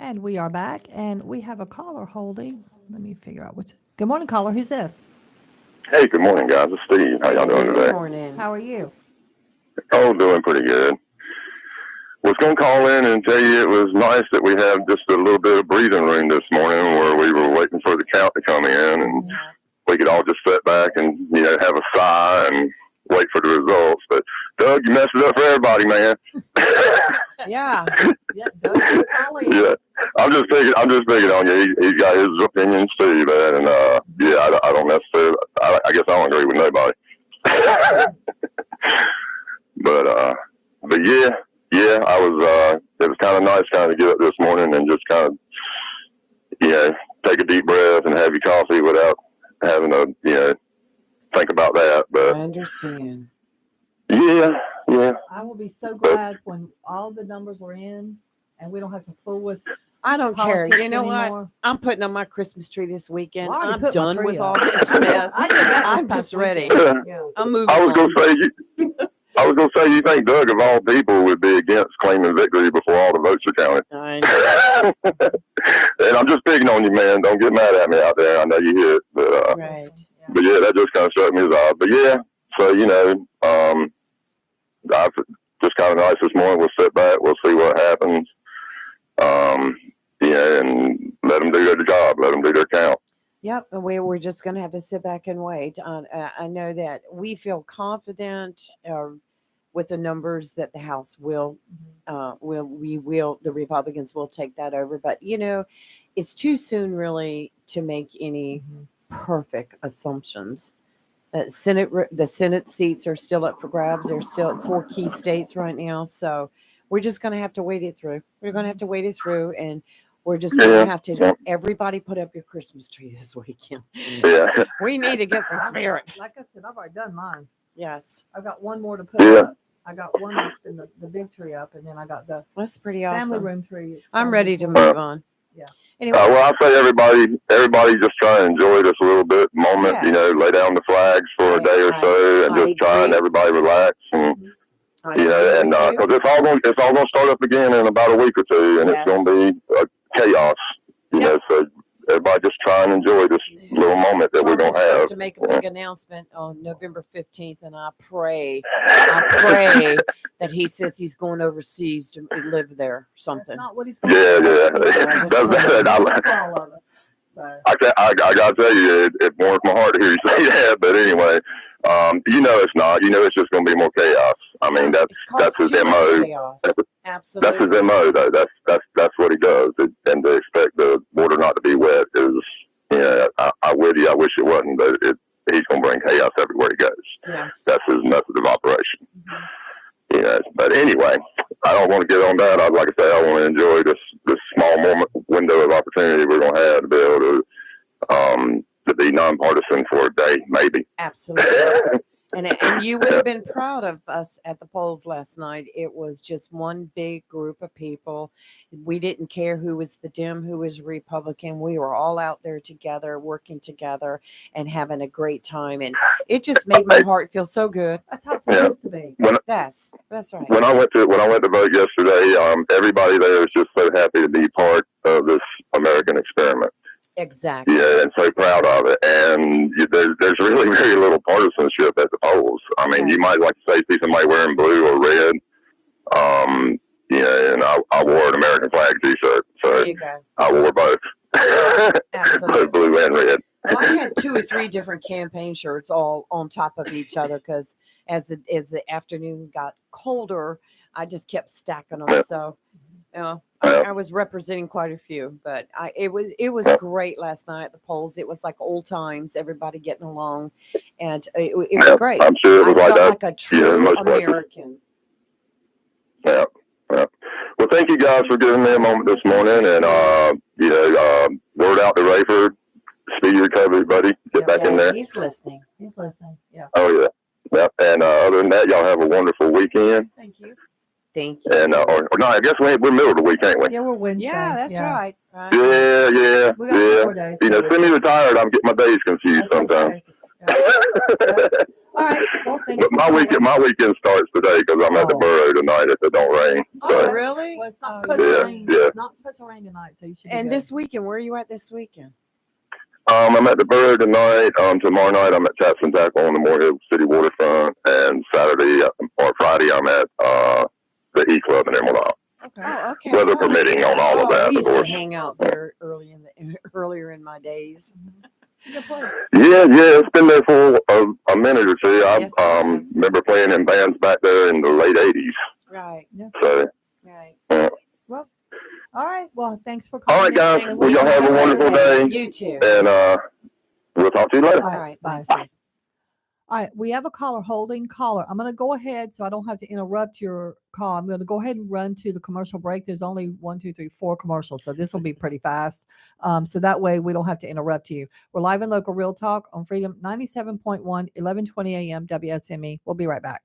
And we are back, and we have a caller holding. Let me figure out which. Good morning, caller. Who's this? Hey, good morning, guys. It's Steve. How y'all doing Good today? morning. How are you? Oh, doing pretty good. Was going to call in and tell you it was nice that we have just a little bit of breathing room this morning where we were waiting for the count to come in, and we could all just sit back and, have a sigh and wait for the results. But Doug, you messed it up for everybody, man. Yeah. Yeah, Doug, good call in. Yeah, I'm just picking on you. He's got his opinions too, man. And I don't necessarily. I guess I don't agree with nobody. but yeah, I was. It was kind of nice, kind of get up this morning and just kind of, take a deep breath and have your coffee without having to, think about that. But I understand. yeah. I will be so glad when all the numbers are in and we don't have to fool with I don't care. politics You know what? anymore. I'm putting on my Christmas tree this weekend. Well, I already I'm put my done tree with up. all this mess. I did that this I'm past just ready. weekend. Yeah. Yeah. I'm moving I was on. gonna say you think Doug of all people would be against claiming victory before all the votes are counted. I know. And I'm just picking on you, man. Don't get mad at me out there. I know you hear it, but Right. but yeah, that just kind of struck me as odd. But yeah, so I've just kind of nice this morning. We'll sit back. We'll see what happens. And let them do their job. Let them do their count. Yep, and we're just going to have to sit back and wait. I know that we feel confident with the numbers that the House the Republicans will take that over. But it's too soon really to make any perfect assumptions. The Senate seats are still up for grabs. They're still at 4 key states right now, so we're just going to have to wait it through. We're going to have to wait it through, and we're just going to have to. Everybody put up your Christmas tree this weekend. Yeah. We need to get some spirit. Like I said, I've already done mine. Yes, I've got one more to put up. I got one up in the big tree up, and then I got the that's pretty family awesome. room tree. It's I'm down ready to before. move on. Yeah. Anyway, Well, I say everybody just try and enjoy this a little bit moment. Yes. Lay down the flags for a day or so, and I just try and agree. everybody relax. And I agree with you. because it's all gonna start up again in about a week or two, and Yes. it's gonna be chaos. So everybody just try and enjoy this little moment that we're Trump is gonna have. supposed to make a big announcement on November 15th, and I pray that he says he's going overseas to live there or That's something. not what he's going Yeah. to That's all of us. So. I gotta tell you, it warms my heart to hear you say that. But anyway, it's not. It's just gonna be more chaos. I mean, It's that's caused his too much MO. chaos. That's Absolutely. his MO, though. That's what he does. And to expect the border not to be wet is, I with you. I wish it wasn't, but he's gonna bring chaos everywhere he goes. Yes. That's his method of operation. But anyway, I don't want to get on that. Like I say, I want to enjoy this small window of opportunity we're gonna have to be able to be nonpartisan for a day, maybe. Absolutely. And you would have been proud of us at the polls last night. It was just one big group of people. We didn't care who was the Dem, who was Republican. We were all out there together, working together and having a great time. And it just made my heart feel so good. That's how it's supposed to be. That's right. When I went to vote yesterday, everybody there is just so happy to be part of this American experiment. Exactly. Yeah, and so proud of it. And there's really very little partisanship at the polls. I mean, you might like to say see somebody wearing blue or red. And I wore an American flag T-shirt, so There you go. I wore both. Absolutely. Both blue and red. Well, I had 2 or 3 different campaign shirts all on top of each other because as the afternoon got colder, I just kept stacking them. So, I was representing quite a few, but it was great last night at the polls. It was like old times, everybody getting along, and it was great. I'm sure it was I like felt that. like a true most places. American. Yeah. Well, thank you guys for giving me a moment this morning, and word out to Rayford, speedy recovery, buddy. Get back in there. He's listening. Yeah. Oh yeah. Yep. And other than that, y'all have a wonderful weekend. Thank you. Thank you. And or no, I guess we're middle of the week, ain't we? Yeah, we're Wednesday. Yeah, that's right. Yeah. We got 4 days. Send me retired. I'm getting my days confused That's sometimes. okay. Yeah. All right. Well, thanks But for calling. my weekend starts today because I'm at the Oh. borough tonight if it don't rain. Oh, So, really? Well, it's not Oh, supposed to yeah, rain. yeah. It's not supposed to rain tonight, so you should be And good. this weekend, where are you at this weekend? I'm at the borough tonight. Tomorrow night I'm at Taps and Tackle on the Morehead City waterfront, and Saturday or Friday I'm at the E Club in Emerald Isle. Okay. Oh, okay. Weather Oh, permitting yeah. on all of that, We of used to course. hang out there earlier in my days. It's a good place. Yeah, it's been there for a minute or two. I Yes, it has. remember playing in bands back there in the late '80s. Right. So, Right. Well, all right. Well, thanks for all calling. right, in. guys. And Well, y'all have a wonderful day, You too. and we'll talk to you later. All All right. bye. Bye, Steve. All right, we have a caller holding. Caller, I'm going to go ahead so I don't have to interrupt your call. I'm going to go ahead and run to the commercial break. There's only 1, 2, 3, 4 commercials, so this will be pretty fast. So that way we don't have to interrupt you. We're live in local real talk on Freedom 97.1, 1120 a.m. WSME. We'll be right back.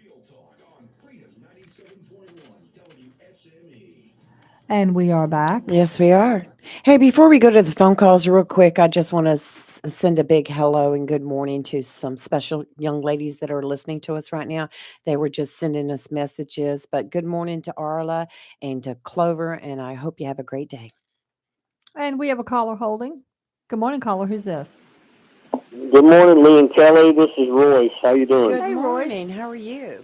Real Talk on Freedom 97.1 WSME. And we are back. Yes, we are. Hey, before we go to the phone calls, real quick, I just want to send a big hello and good morning to some special young ladies that are listening to us right now. They were just sending us messages, but good morning to Arla and to Clover, and I hope you have a great day. And we have a caller holding. Good morning, caller. Who's this? Good morning, Lee and Kelly. This is Royce. How you doing? Good Hey, Royce. morning. How are you?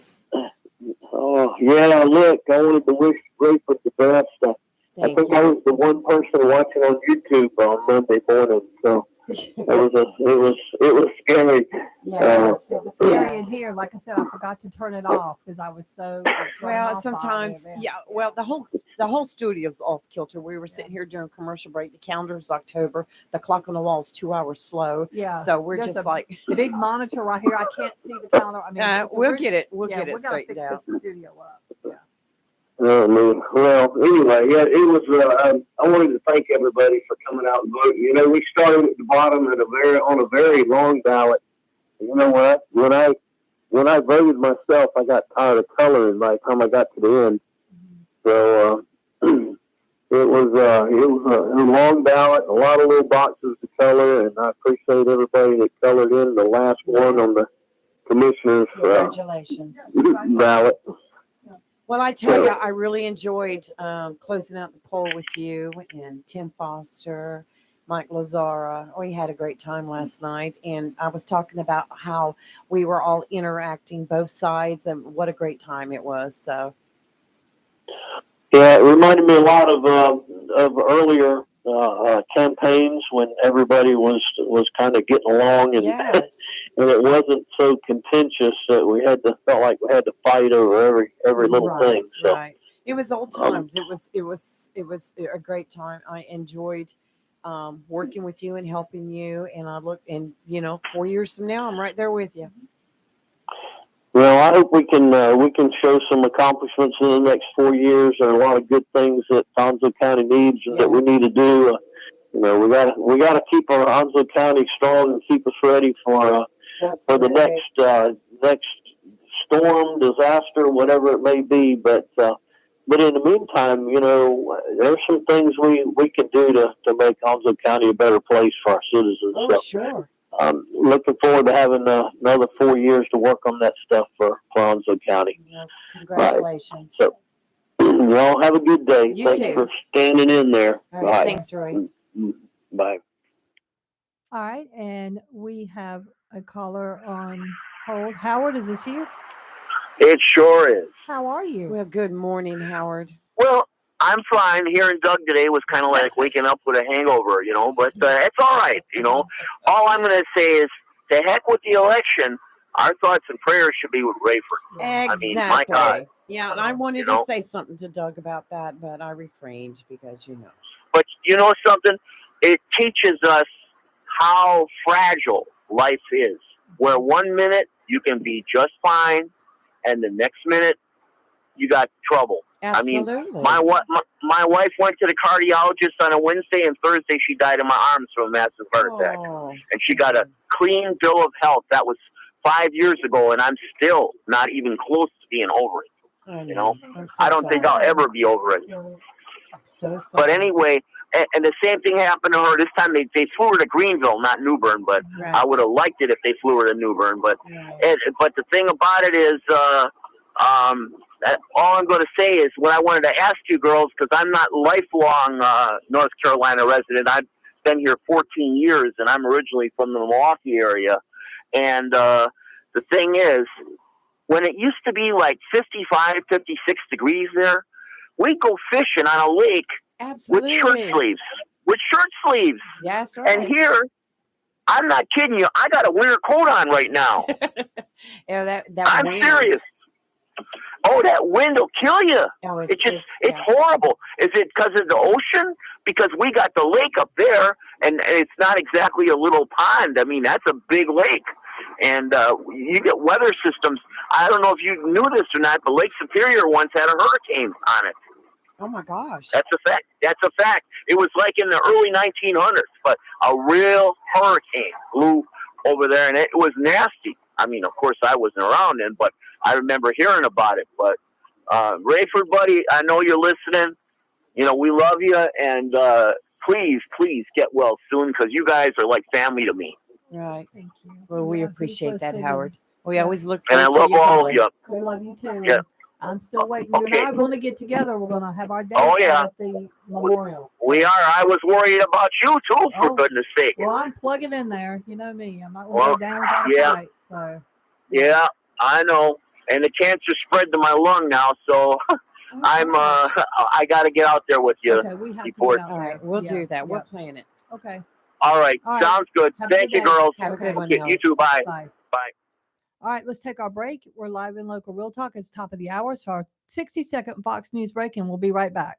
Oh, yeah. Look, I wanted to wish Rayford the best. I Thank think I you. was the one person watching on YouTube on Monday morning, so it was scary. Yes. It was scary in here. Like I said, I forgot to turn it off because I was so thrown Well, off by sometimes, the events. yeah. Well, the whole studio's off kilter. We were sitting here during commercial break. The calendar's October. The clock on the wall is 2 hours slow. Yeah. So we're There's just a like, big monitor right here. I can't see the calendar. I mean, so we'll we're- get it. We'll yeah, get we it gotta straightened fix out. this studio up. Yeah. Well, anyway, yeah, it was. I wanted to thank everybody for coming out and voting. You know, we started at the bottom on a very long ballot. You know what? When I voted myself, I got tired of coloring by the time I got to the end. So it was a long ballot, a lot of little boxes to color, and I appreciate everybody that colored in the last one on the commissioner's Congratulations. ballot. Well, I tell you, I really enjoyed closing out the poll with you and Tim Foster, Mike Lazara. We had a great time last night. And I was talking about how we were all interacting both sides and what a great time it was. So, Yeah, it reminded me a lot of earlier campaigns when everybody was kind of getting along and yes. and it wasn't so contentious that we felt like we had to fight over every little Right, thing. So right. It was old times. It was a great time. I enjoyed working with you and helping you. And I look, and 4 years from now, I'm right there with you. well, I hope we can show some accomplishments in the next 4 years. There are a lot of good things that Onslow County needs and that we Yes. need to do. We gotta keep our Onslow County strong and keep us ready for the Absolutely. next storm, disaster, whatever it may be. But in the meantime, there's some things we can do to make Onslow County a better place for our citizens. Oh, So sure. looking forward to having another 4 years to work on that stuff for Onslow County. Well, congratulations. So y'all have a good day. You Thanks too. for standing in there. All right. Bye. Thanks, Royce. Bye. All right. And we have a caller on hold. Howard, is this you? It sure is. How are you? Well, good morning, Howard. Well, I'm fine. Hearing Doug today was kind of like waking up with a hangover, but it's all right, All I'm going to say is, to heck with the election. Our thoughts and prayers should be with Rayford. Exactly. I mean, my God. Yeah, and I wanted to say something to Doug about that, but I refrained because But you know something? It teaches us how fragile life is. Where 1 minute you can be just fine, and the next minute you got trouble. Absolutely. I mean, my wife went to the cardiologist on a Wednesday, and Thursday she died in my arms from a massive heart attack. And she got a clean bill of health. That was 5 years ago, and I'm still not even close to being over it. I know. I'm so I don't think I'll ever be over it. I'm so sorry. But anyway, and the same thing happened to her. This time they flew her to Greenville, not New Bern, but Right. I would have liked it if they flew her to New Bern. But Right. but the thing about it is, all I'm going to say is what I wanted to ask you girls, because I'm not lifelong North Carolina resident. I've been here 14 years, and I'm originally from the Milwaukee area. And the thing is, when it used to be like 55, 56 degrees there, we'd go fishing on a lake Absolutely. with shirt sleeves. That's right. And here, I'm not kidding you, I got a winter coat on right now. Yeah, that I'm wind. serious. Oh, that wind will kill you. Oh, It's horrible. Is it because of the ocean? Because we got the lake up there, and it's not exactly a little pond. I mean, that's a big lake. And you get weather systems. I don't know if you knew this or not, but Lake Superior once had a hurricane on it. Oh, my gosh. That's a fact. It was like in the early 1900s, but a real hurricane blew over there, and it was nasty. I mean, of course, I wasn't around then, but I remember hearing about it. But Rayford, buddy, I know you're listening. we love you, and please get well soon, because you guys are like family to me, Right. Thank you. Well, we Yeah, he's appreciate that, so Howard. We Yeah. always look and I forward to love you all of calling. you. We love you too. Yeah. And I'm still waiting. You and I Okay. are going to get together. We're going to have our date Oh, yeah. out at the memorial. We So- are. I was worried about you too, for Oh, goodness sake. Well, I'm plugging in there. You know me. I'm not going to Well, go down without a yeah. fight. So Yeah, I know. And the cancer spread to my lung now, so Oh, I'm gosh. I got to get out there with you. Okay, we have to before- get out All there. right, we'll Yeah, do that. We'll yep. plan it. Okay. All right, All right. sounds good. Have a Thank good you, day. girls. Have a Okay. good one, Okay, you Howard. too. Bye. Bye. Bye. All right, let's take our break. We're live in Local Real Talk. It's top of the hour. So our 60-second Fox News break, and we'll be right back.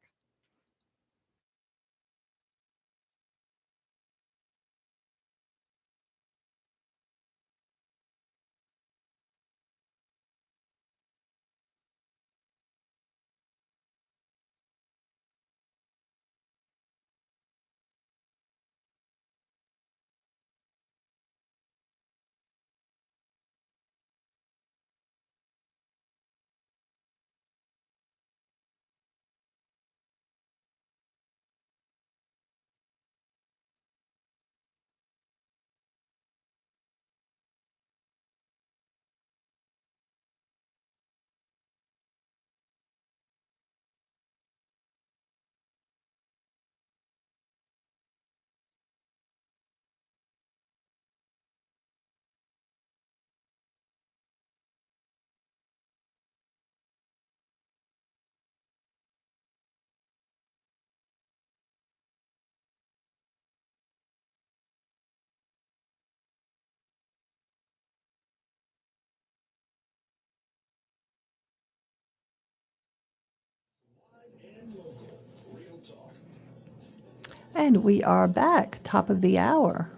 And we are back, top of the hour.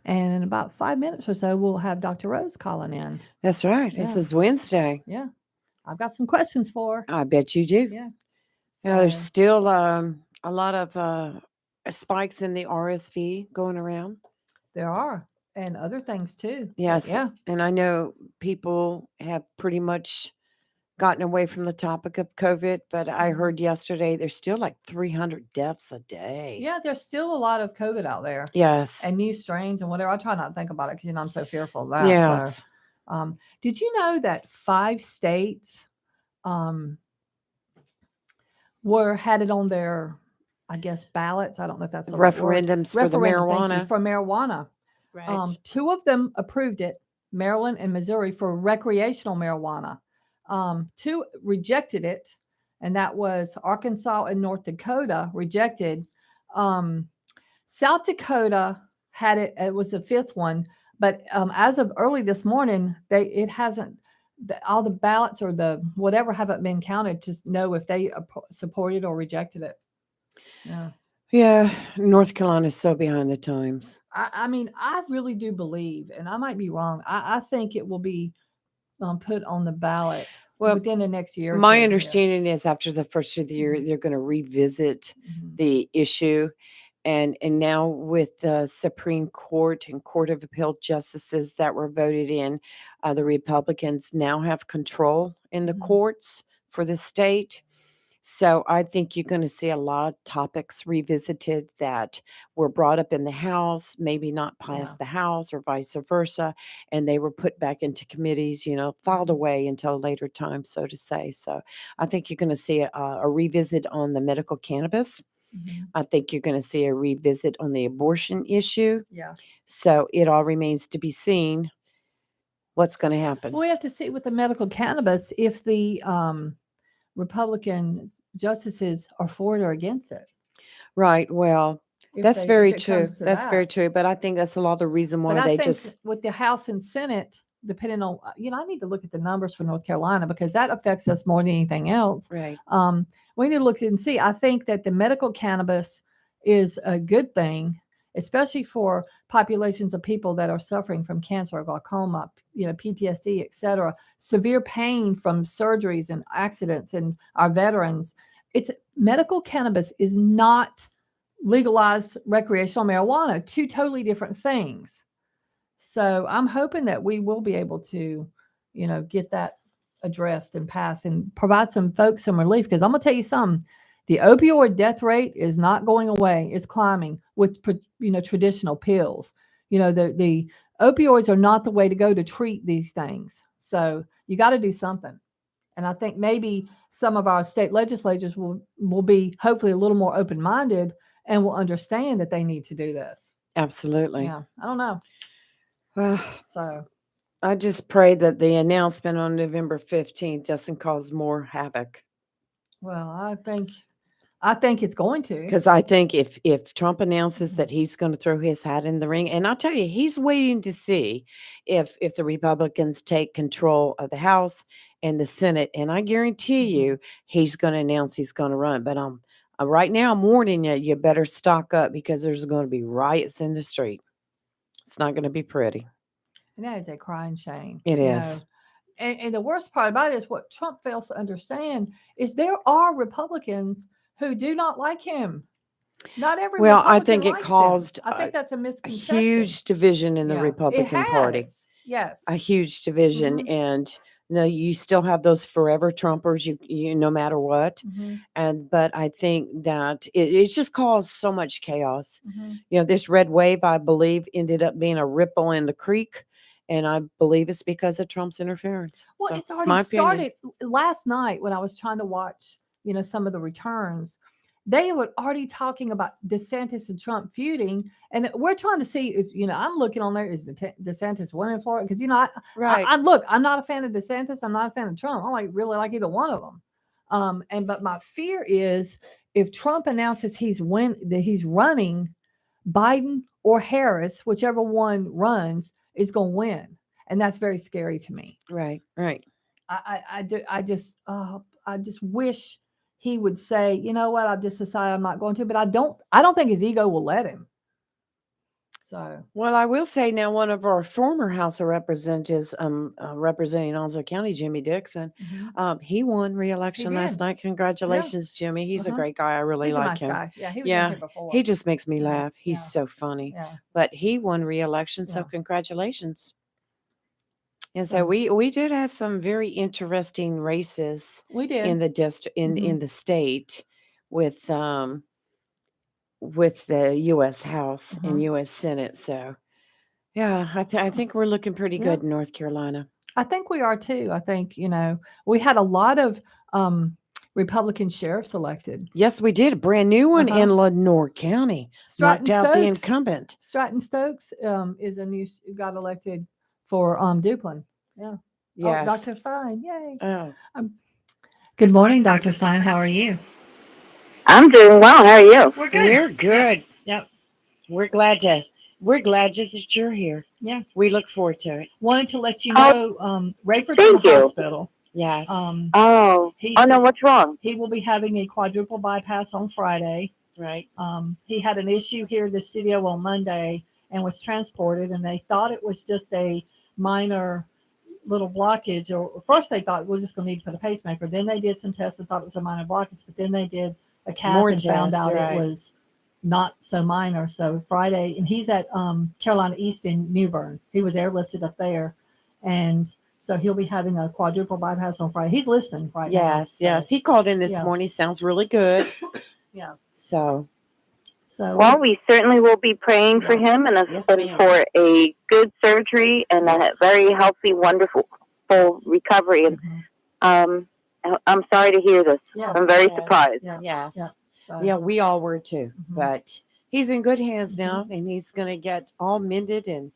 And in about 5 minutes or so, we'll have Dr. Rose calling in. That's right. This Yeah. is Wednesday. Yeah. I've got some questions for her. I bet you do. Yeah. Now, there's So, still a lot of spikes in the RSV going around. there are. And other things too. But Yes. yeah. And I know people have pretty much gotten away from the topic of COVID, but I Mhm. heard yesterday there's still like 300 deaths a day. Yeah, there's still a lot of COVID out there Yes. and new strains and whatever. I try not to think about it because I'm so fearful of that. Yes. So, did you know that 5 states had it on their, I guess, ballots? I don't know if that's the right word. Referendums for the Referendum, thank you, marijuana. for marijuana. Right. 2 of them approved it, Maryland and Missouri, for recreational marijuana. 2 rejected it, and that was Arkansas and North Dakota rejected. South Dakota had it. It was the 5th one, but as of early this morning, it hasn't. All the ballots or the whatever haven't been counted to know if they supported or rejected it. Yeah. Yeah. North Carolina's so behind the times. I mean, I really do believe, and I might be wrong. I think it will be put on the ballot Well, within the next year. or my two, yeah. understanding is after the first of the year, Mhm. they're going to revisit Mhm. the issue. And now with the Supreme Court and Court of Appeal justices that were voted in, the Republicans now have control in the Mhm. courts for the state. So I think you're going to see a lot of topics revisited that were brought up in the House, maybe not past the House or vice versa, and they were put back into committees, filed away until a later time, so to say. So I think you're going to see a revisit on the medical cannabis. Mhm. I think you're going to see a revisit on the abortion issue. Yeah. So it all remains to be seen what's going to happen. Well, we have to see with the medical cannabis if the Republican justices are for it or against it. Right. Well, If that's they- very if it true. comes to That's very that. true. But I think that's a lot of the reason But why I they think just with the House and Senate, depending on, I need to look at the numbers for North Carolina because that affects us more than anything else. right. We need to look and see. I think that the medical cannabis is a good thing, especially for populations of people that are suffering from cancer, glaucoma, PTSD, etc., severe pain from surgeries and accidents, and our veterans. It's medical cannabis is not legalized recreational marijuana, 2 totally different things. So I'm hoping that we will be able to, get that addressed and passed and provide some folks some relief. Because I'm gonna tell you something, The opioid death rate is not going away. It's climbing with traditional pills. The opioids are not the way to go to treat these things. So you got to do something. And I think maybe some of our state legislatures will be hopefully a little more open minded and will understand that they need to do this. Absolutely. Yeah, I don't know. Well, So I just pray that the announcement on November 15th doesn't cause more havoc. well, I think it's going to. Because I think if Trump announces that he's going to throw his hat in the ring, and I'll tell you, he's waiting to see if the Republicans take control of the House and the Senate, and I guarantee you he's going to announce he's going to run. But right now I'm warning you, you better stock up because there's going to be riots in the street. It's not going to be pretty. And that is a crying shame. It is. And the worst part about it is what Trump fails to understand is there are Republicans who do not like him. Not every Well, Republican I think it likes him. caused I think that's a a misconception. huge division in the Yeah, Republican it Party. has. Yes. A huge division, and you still have those forever Trumpers. You no matter what, but I think that it's just caused so much chaos. This red wave, I believe, ended up being a ripple in the creek, and I believe it's because of Trump's interference. Well, So it's my already opinion. started last night when I was trying to watch, some of the returns. They were already talking about DeSantis and Trump feuding, and we're trying to see if I'm looking on there, is DeSantis winning Florida? Because Right. I look, I'm not a fan of DeSantis, I'm not a fan of Trump. I really like either one of them. But my fear is if Trump announces that he's running, Biden or Harris, whichever one runs, is going to win, and that's very scary to me. Right. I just wish he would say, you know what, I've just decided I'm not going to, but I don't think his ego will let him. So, Well, I will say now, one of our former House of Representatives, representing Onslow County, Jimmy Dixon, he won re-election He last did. night. Congratulations, Jimmy. He's a great guy. I really he's a like nice him. guy. Yeah, he was in Yeah, here before. he just makes me laugh. He's yeah. so funny. Yeah. But he won re-election, so Yeah. congratulations. And so we did have some very interesting races We did. in the district in the state with the U.S. House and U.S. Senate. So yeah, I think we're looking pretty good in North Carolina. I think we are too. I think we had a lot of Republican sheriffs elected. Yes, we did. A brand new one in Lenore County. Knocked out the incumbent. Stratton Stokes got elected for Duplin. Yeah. Yes. Oh, Dr. Stein. Yay. Oh. Good morning, Dr. Stein. How are you? I'm doing well. How are you? We're good. We're good. Yep. We're glad that you're here. Yeah. We look forward to it. Wanted to let you know, Rayford's in the hospital. Yes. No, what's wrong? He will be having a quadruple bypass on Friday. Right. He had an issue here at the studio on Monday and was transported, and they thought it was just a minor little blockage. Or first they thought we're just going to need to put a pacemaker. Then they did some tests and thought it was a minor blockage, but then they did a cath and found out it was not so minor. So Friday, and he's at Carolina East in New Bern. He was airlifted up there, and so he'll be having a quadruple bypass on Friday. He's listening right now. Yes. He called in this morning. Sounds really good. Yeah. So Well, we certainly will be praying for him and for a good surgery and a very healthy, wonderful recovery. And I'm sorry to hear this. Yeah. I'm very surprised. Yes. So, Yeah, we all were too. But he's in good hands now, and he's going to get all mended and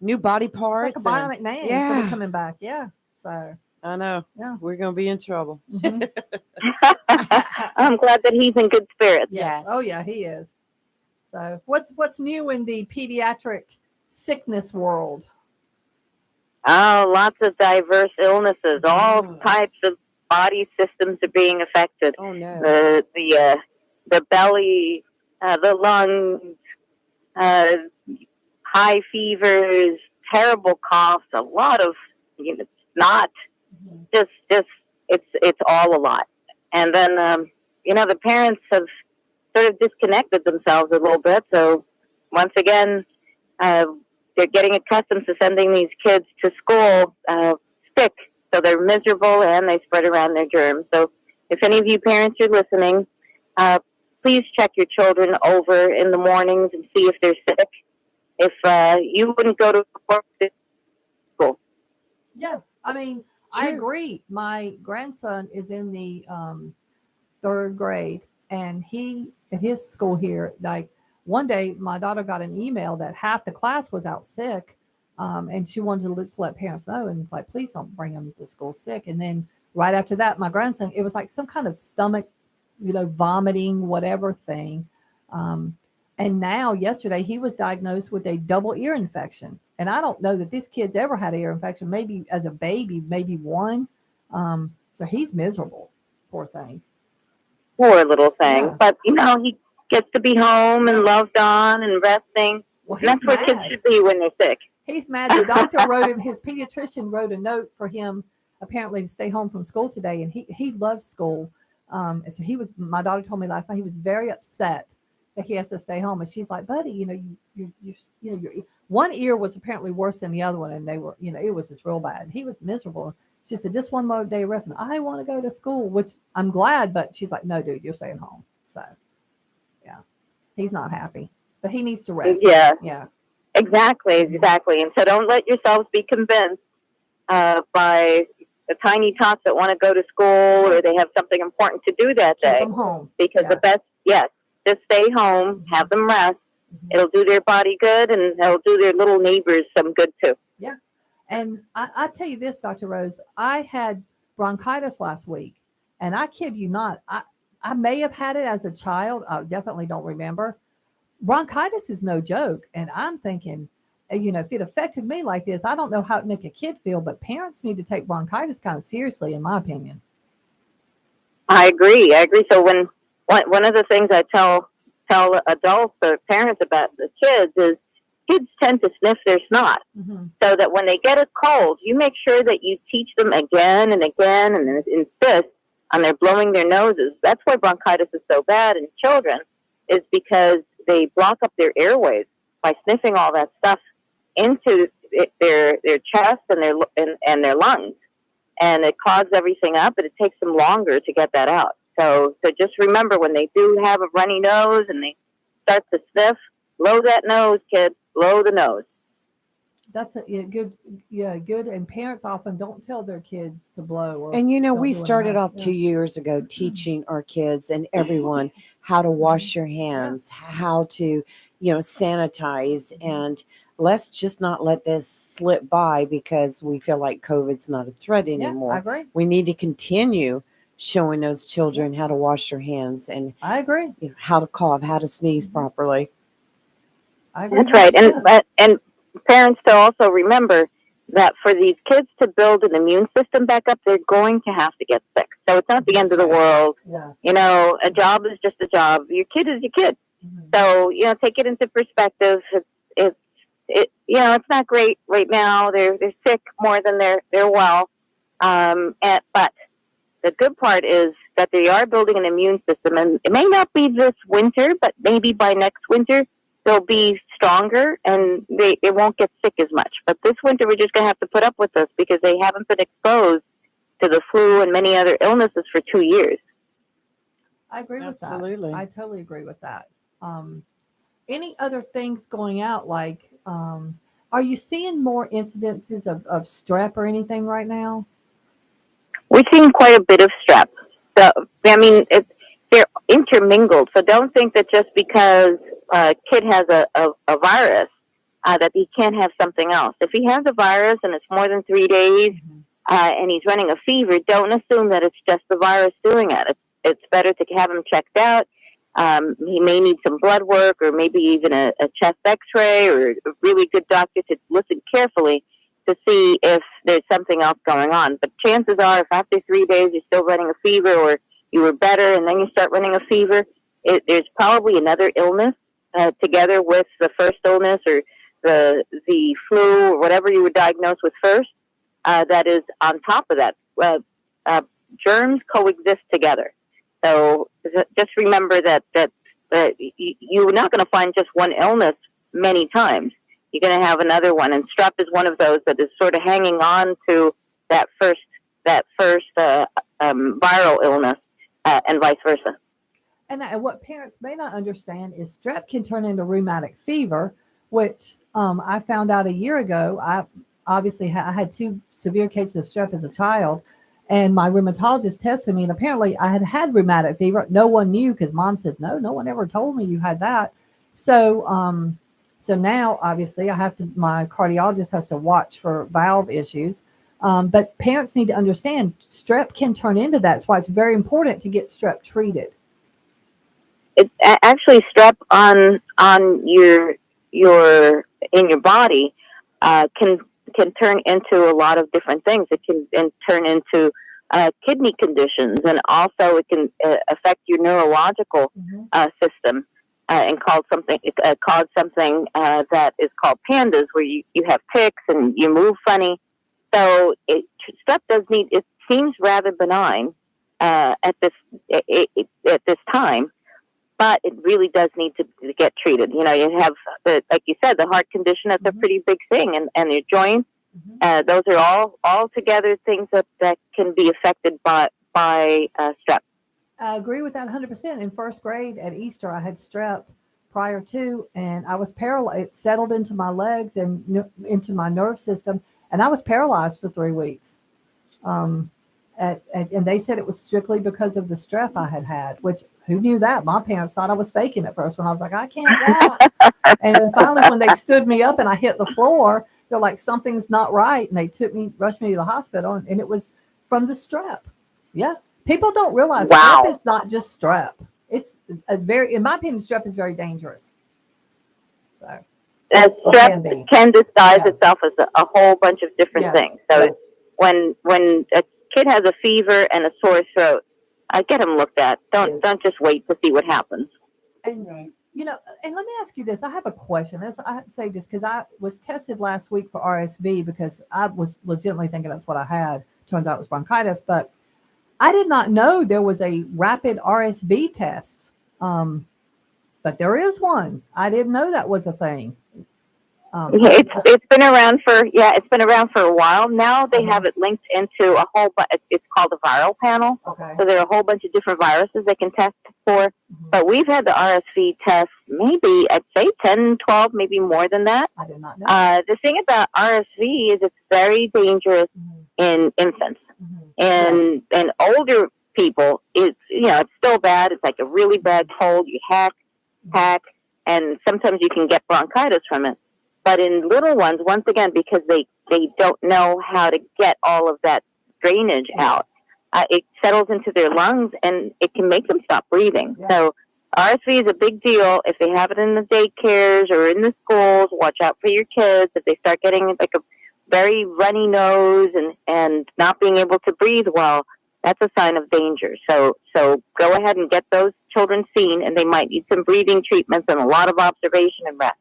new body parts. Like a bionic man. He's going to be coming back. Yeah. So I know. Yeah. We're going to be in trouble. I'm glad that he's in good spirits. Yes. Oh yeah, he is. So what's new in the pediatric sickness world? Oh, lots of diverse illnesses. All types of body systems are being affected. Oh no. The belly, the lungs, high fevers, terrible coughs, a lot of snot. Just it's all a lot. And then the parents have sort of disconnected themselves a little bit. So once again, they're getting accustomed to sending these kids to school sick. So they're miserable and they spread around their germs. So if any of you parents are listening, please check your children over in the mornings and see if they're sick. If you wouldn't go to work this school. Yeah, I mean, I True. agree. My grandson is in the third grade, and he at his school here, like one day, my daughter got an email that half the class was out sick, and she wanted to let parents know, and it's like, please don't bring them to school sick. And then right after that, my grandson, it was like some kind of stomach, vomiting, whatever thing. Um, and now, yesterday, he was diagnosed with a double ear infection. And I don't know that this kid's ever had an ear infection. Maybe as a baby, maybe one. So he's miserable. Poor thing. Poor little thing. Yeah. But, he gets to be home and loved on and resting. Well, And that's he's where kids mad. should be when they're sick. He's mad. The doctor wrote him, his pediatrician wrote a note for him apparently to stay home from school today. And he loves school. And so my daughter told me last night, he was very upset that he has to stay home. And she's like, buddy, your one ear was apparently worse than the other one. And they were, it was just real bad. He was miserable. She said, just one more day of rest. And I want to go to school, which I'm glad, but she's like, no, dude, you're staying home. So yeah, he's not happy, but he needs to rest. Yeah. Yeah. Exactly. And so don't let yourselves be convinced by the tiny tots that want to go to school or they have something important to do that Keep day. them home. Because the best, just stay home, have them rest. It'll do their body good, and it'll do their little neighbors some good too. Yeah. And I tell you this, Dr. Rose, I had bronchitis last week, and I kid you not, I may have had it as a child. I definitely don't remember. Bronchitis is no joke. And I'm thinking, if it affected me like this, I don't know how to make a kid feel, but parents need to take bronchitis kind of seriously, in my opinion. I agree. So when one of the things I tell adults or parents about the kids is kids tend to sniff their snot. Mm-hmm. So that when they get a cold, you make sure that you teach them again and again and insist on their blowing their noses. That's why bronchitis is so bad in children, is because they block up their airways by sniffing all that stuff into their chest and their lungs. And it clogs everything up, and it takes them longer to get that out. So just remember, when they do have a runny nose and they start to sniff, blow that nose, kids. Blow the nose. That's good. Yeah, good. And parents often don't tell their kids to blow. And we started off 2 years ago teaching our kids and everyone how to wash your hands, how to, sanitize, and let's just not let this slip by because we feel like COVID's not a threat anymore. I agree. We need to continue showing those children how to wash their hands and I agree. How to cough, how to sneeze properly. I agree. That's right. And parents to also remember that for these kids to build an immune system back up, they're going to have to get sick. So it's not the end of the world. Yeah. A job is just a job. Your kid is your kid. Mm-hmm. So, take it into perspective. It's not great right now. They're sick more than they're well. But the good part is that they are building an immune system, and it may not be this winter, but maybe by next winter they'll be stronger and they won't get sick as much. But this winter we're just going to have to put up with this because they haven't been exposed to the flu and many other illnesses for 2 years. I agree with that. Absolutely. I totally agree with that. Any other things going out? Like, are you seeing more incidences of strep or anything right now? We're seeing quite a bit of strep. So, they're intermingled. So don't think that just because a kid has a virus, that he can't have something else. If he has a virus and it's more than 3 days, and he's running a fever, don't assume that it's just the virus doing it. It's better to have him checked out. He may need some blood work or maybe even a chest x-ray or a really good doctor to listen carefully to see if there's something else going on. But chances are, if after 3 days you're still running a fever or you were better and then you start running a fever, there's probably another illness together with the first illness or the flu or whatever you were diagnosed with first that is on top of that. Germs coexist together. So just remember that you're not going to find just one illness many times. You're going to have another one, and strep is one of those that is sort of hanging on to that first viral illness, and vice versa. And what parents may not understand is strep can turn into rheumatic fever, which I found out a year ago. I obviously I had two severe cases of strep as a child, and my rheumatologist tested me, and apparently I had had rheumatic fever. No one knew because mom said no, no one ever told me you had that. So so now obviously I have to. My cardiologist has to watch for valve issues. But parents need to understand strep can turn into that. That's why it's very important to get strep treated. It's actually strep on your in your body can turn into a lot of different things. It can and turn into kidney conditions, and also it can affect your neurological Mm-hmm. system and cause something that is called pandas, where you have tics and you move funny. So strep does need. It seems rather benign at at this time, but it really does need to get treated. You know, you have like you said, the heart condition. That's a Mm-hmm. pretty big thing, and your joints. Mm-hmm. Those are all together things that can be affected by strep. I agree with that 100%. In first grade at Easter, I had strep prior to, and I was paralyzed. It settled into my legs and into my nerve system, and I was paralyzed for 3 weeks. Um, and they said it was strictly because of the strep I had had, which who knew that? My parents thought I was faking at first when I was like, I can't walk. And then finally, when they stood me up and I hit the floor, they're like, something's not right. And they rushed me to the hospital, and it was from the strep. Yeah. People don't realize strep Wow. is not just strep. It's in my opinion, strep is very dangerous. So it can Strep be. can disguise Yeah. itself as a whole bunch of different Yeah. things. So Yeah. when a kid has a fever and a sore throat, get them looked at. Yes. Don't just wait to see what happens. And and let me ask you this. I have a question. I have to say this because I was tested last week for RSV because I was legitimately thinking that's what I had. Turns out it was bronchitis, but I did not know there was a rapid RSV test. But there is one. I didn't know that was a thing. It's been around for it's been around for a while. Now they have it linked into a whole it's called a viral panel. Okay. So there are a whole bunch of different viruses they can test for. Mhm. But we've had the RSV test maybe I'd say 10, 12, maybe more than that. I did not know. The thing about RSV is it's very dangerous Mhm. in infants Mhm. and Yes. older people. It's it's still bad. It's like a really bad cold. You hack, and sometimes you can get bronchitis from it. But in little ones, once again, because they don't know how to get all of that drainage out, it settles into their lungs and it can make them stop breathing. Yeah. So RSV is a big deal. If they have it in the daycares or in the schools, watch out for your kids. If they start getting like a very runny nose and not being able to breathe well, that's a sign of danger. So go ahead and get those children seen, and they might need some breathing treatments and a lot of observation and rest.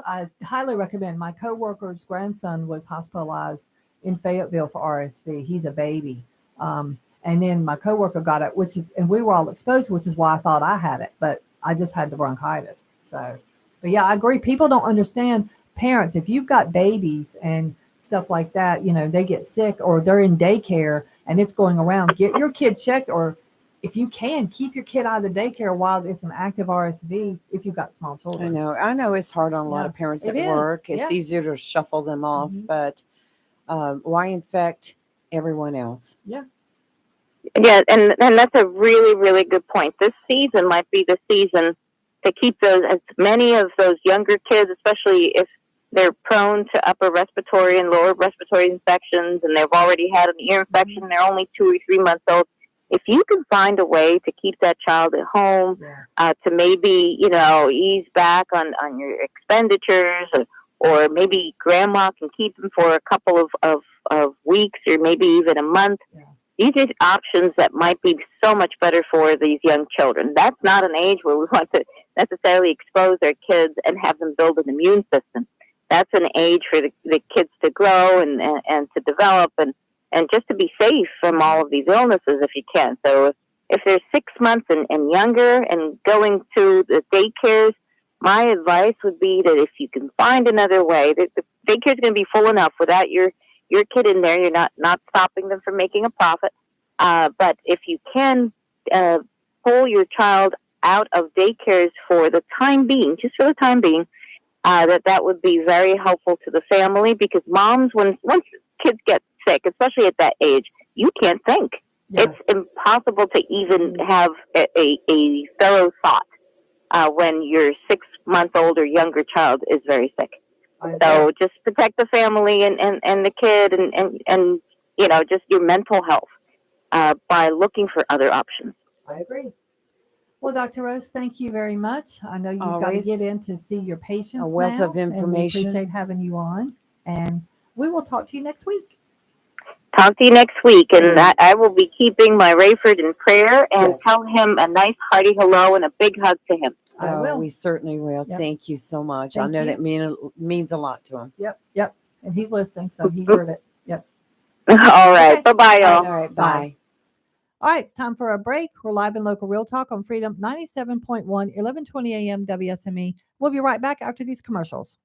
I highly recommend. My coworker's grandson was hospitalized in Fayetteville for RSV. He's a baby. And then my coworker got it, and we were all exposed, which is why I thought I had it, but I just had the bronchitis. So, but yeah, I agree. People don't understand. Parents, if you've got babies and stuff like that, they get sick or they're in daycare and it's going around, get your kid checked, or if you can, keep your kid out of the daycare while it's an active RSV if you've got small children. I know it's hard on a lot Yeah, of parents it at is. work. Yeah. It's easier to shuffle them off, Mhm. but why infect everyone else? Yeah. Yeah, and that's a really, really good point. This season might be the season to keep as many of those younger kids, especially if they're prone to upper respiratory and lower respiratory infections, and they've already had an ear infection. They're only 2 or 3 months old. If you can find a way to keep that child at home, to maybe ease back on your expenditures, or maybe grandma can keep them for a couple of weeks or maybe even a month. Yeah. These are options that might be so much better for these young children. That's not an age where we want to necessarily expose our kids and have them build an immune system. That's an age for the kids to grow and to develop and just to be safe from all of these illnesses if you can. So if they're 6 months and younger and going to the daycares, my advice would be that if you can find another way, the daycare's going to be full enough without your kid in there. You're not stopping them from making a profit. But if you can pull your child out of daycares for the time being, just for the time being, that would be very helpful to the family, because moms, once kids get sick, especially at that age, you can't think. Yeah. It's impossible to even have a thorough thought when your 6 month old or younger child is very sick. So just protect the family and the kid and just your mental health by looking for other options. I agree. Well, Dr. Rose, thank you very much. I know you've got to Always get in to see your patients a wealth now, of and we information. appreciate having you on. And we will talk to you next week. Talk to you next week, and Mm. I will be keeping my Rayford in prayer, and Yes. tell him a nice hearty hello and a big hug to him. I Oh, will. we certainly will. Yep. Thank you so much. I Thank know you. that means a lot to him. Yep. And he's listening, so he heard it. Yep. All right. Okay. Bye-bye, y'all. All right, Bye. bye. All right, it's time for a break. We're live in Local Real Talk on Freedom 97.1, 1120 a.m. WSME. We'll be right back after these commercials.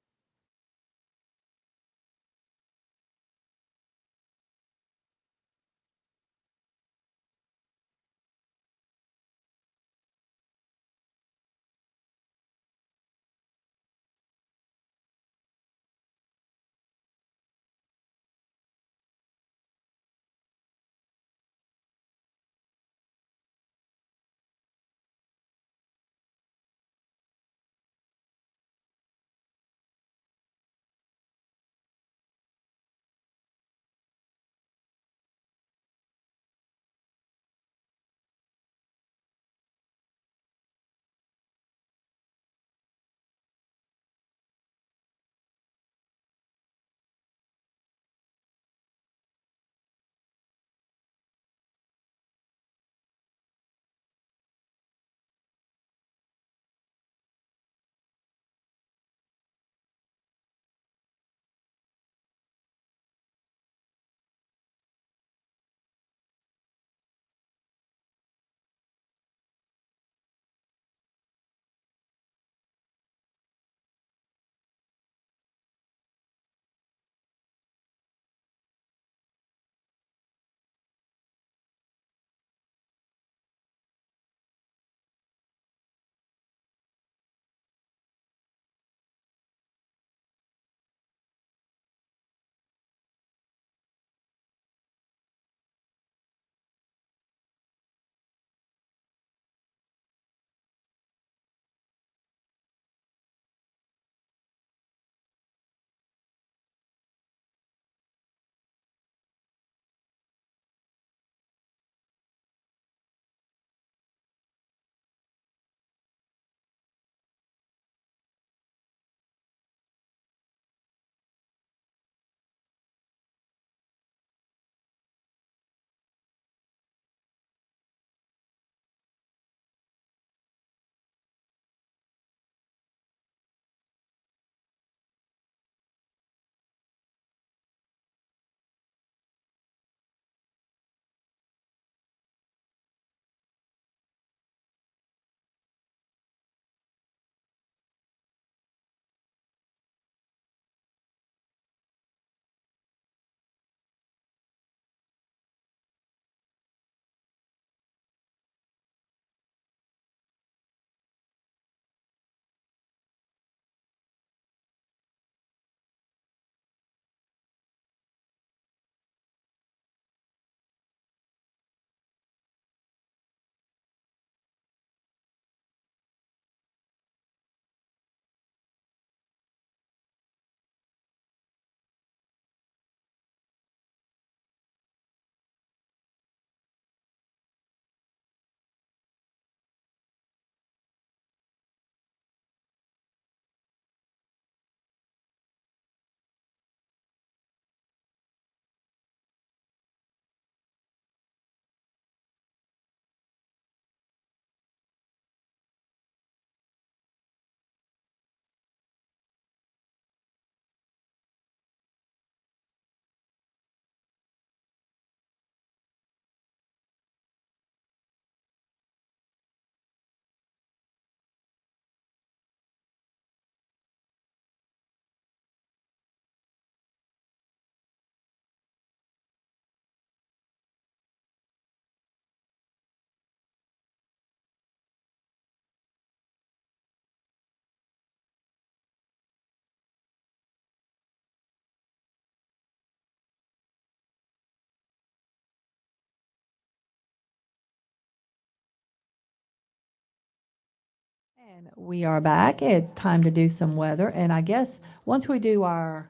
And we are back. It's time to do some weather. And I guess once we do our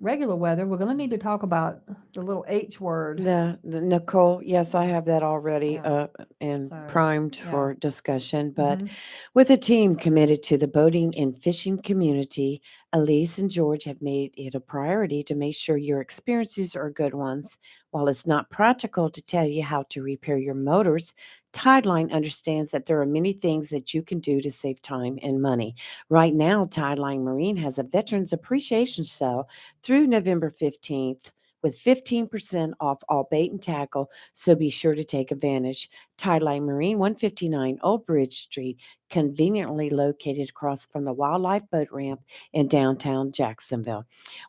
regular weather, we're going to need to talk about the little H word. The Nicole, yes, I have that already Yeah. and So, primed yeah. for discussion. But Mhm. with a team committed to the boating and fishing community, Elise and George have made it a priority to make sure your experiences are good ones. While it's not practical to tell you how to repair your motors, Tideline understands that there are many things that you can do to save time and money. Right now, Tideline Marine has a Veterans Appreciation Sale through November 15th with 15% off all bait and tackle, so be sure to take advantage. Tideline Marine, 159 Old Bridge Street, conveniently located across from the Wildlife Boat Ramp in downtown Jacksonville.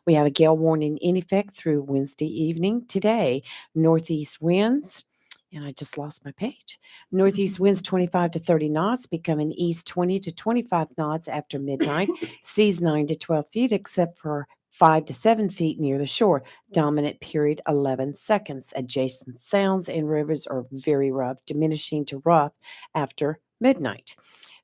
We have a gale warning in effect through Wednesday evening. Today, northeast winds. And I just lost my page. Northeast winds 25 to 30 knots, becoming east 20 to 25 knots after midnight. Seas 9 to 12 feet, except for 5 to 7 feet near the shore. Dominant period 11 seconds. Adjacent sounds and rivers are very rough, diminishing to rough after midnight.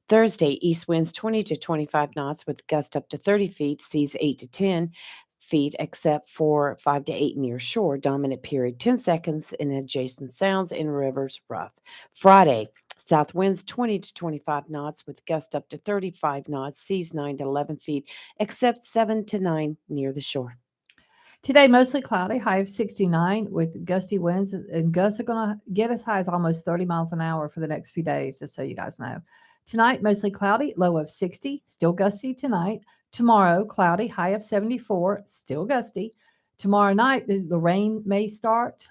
Thursday, east winds 20 to 25 knots with gust up to 30 feet, seas 8 to 10 feet, except for 5 to 8 near shore. Dominant period 10 seconds in adjacent sounds and rivers rough. Friday, south winds 20 to 25 knots with gust up to 35 knots, seas 9 to 11 feet, except 7 to 9 near the shore. Today, mostly cloudy, high of 69 with gusty winds, and gusts are going to get as high as almost 30 miles an hour for the next few days, just so you guys know. Tonight, mostly cloudy, low of 60, still gusty tonight. Tomorrow, cloudy, high of 74, still gusty. Tomorrow night, the rain may start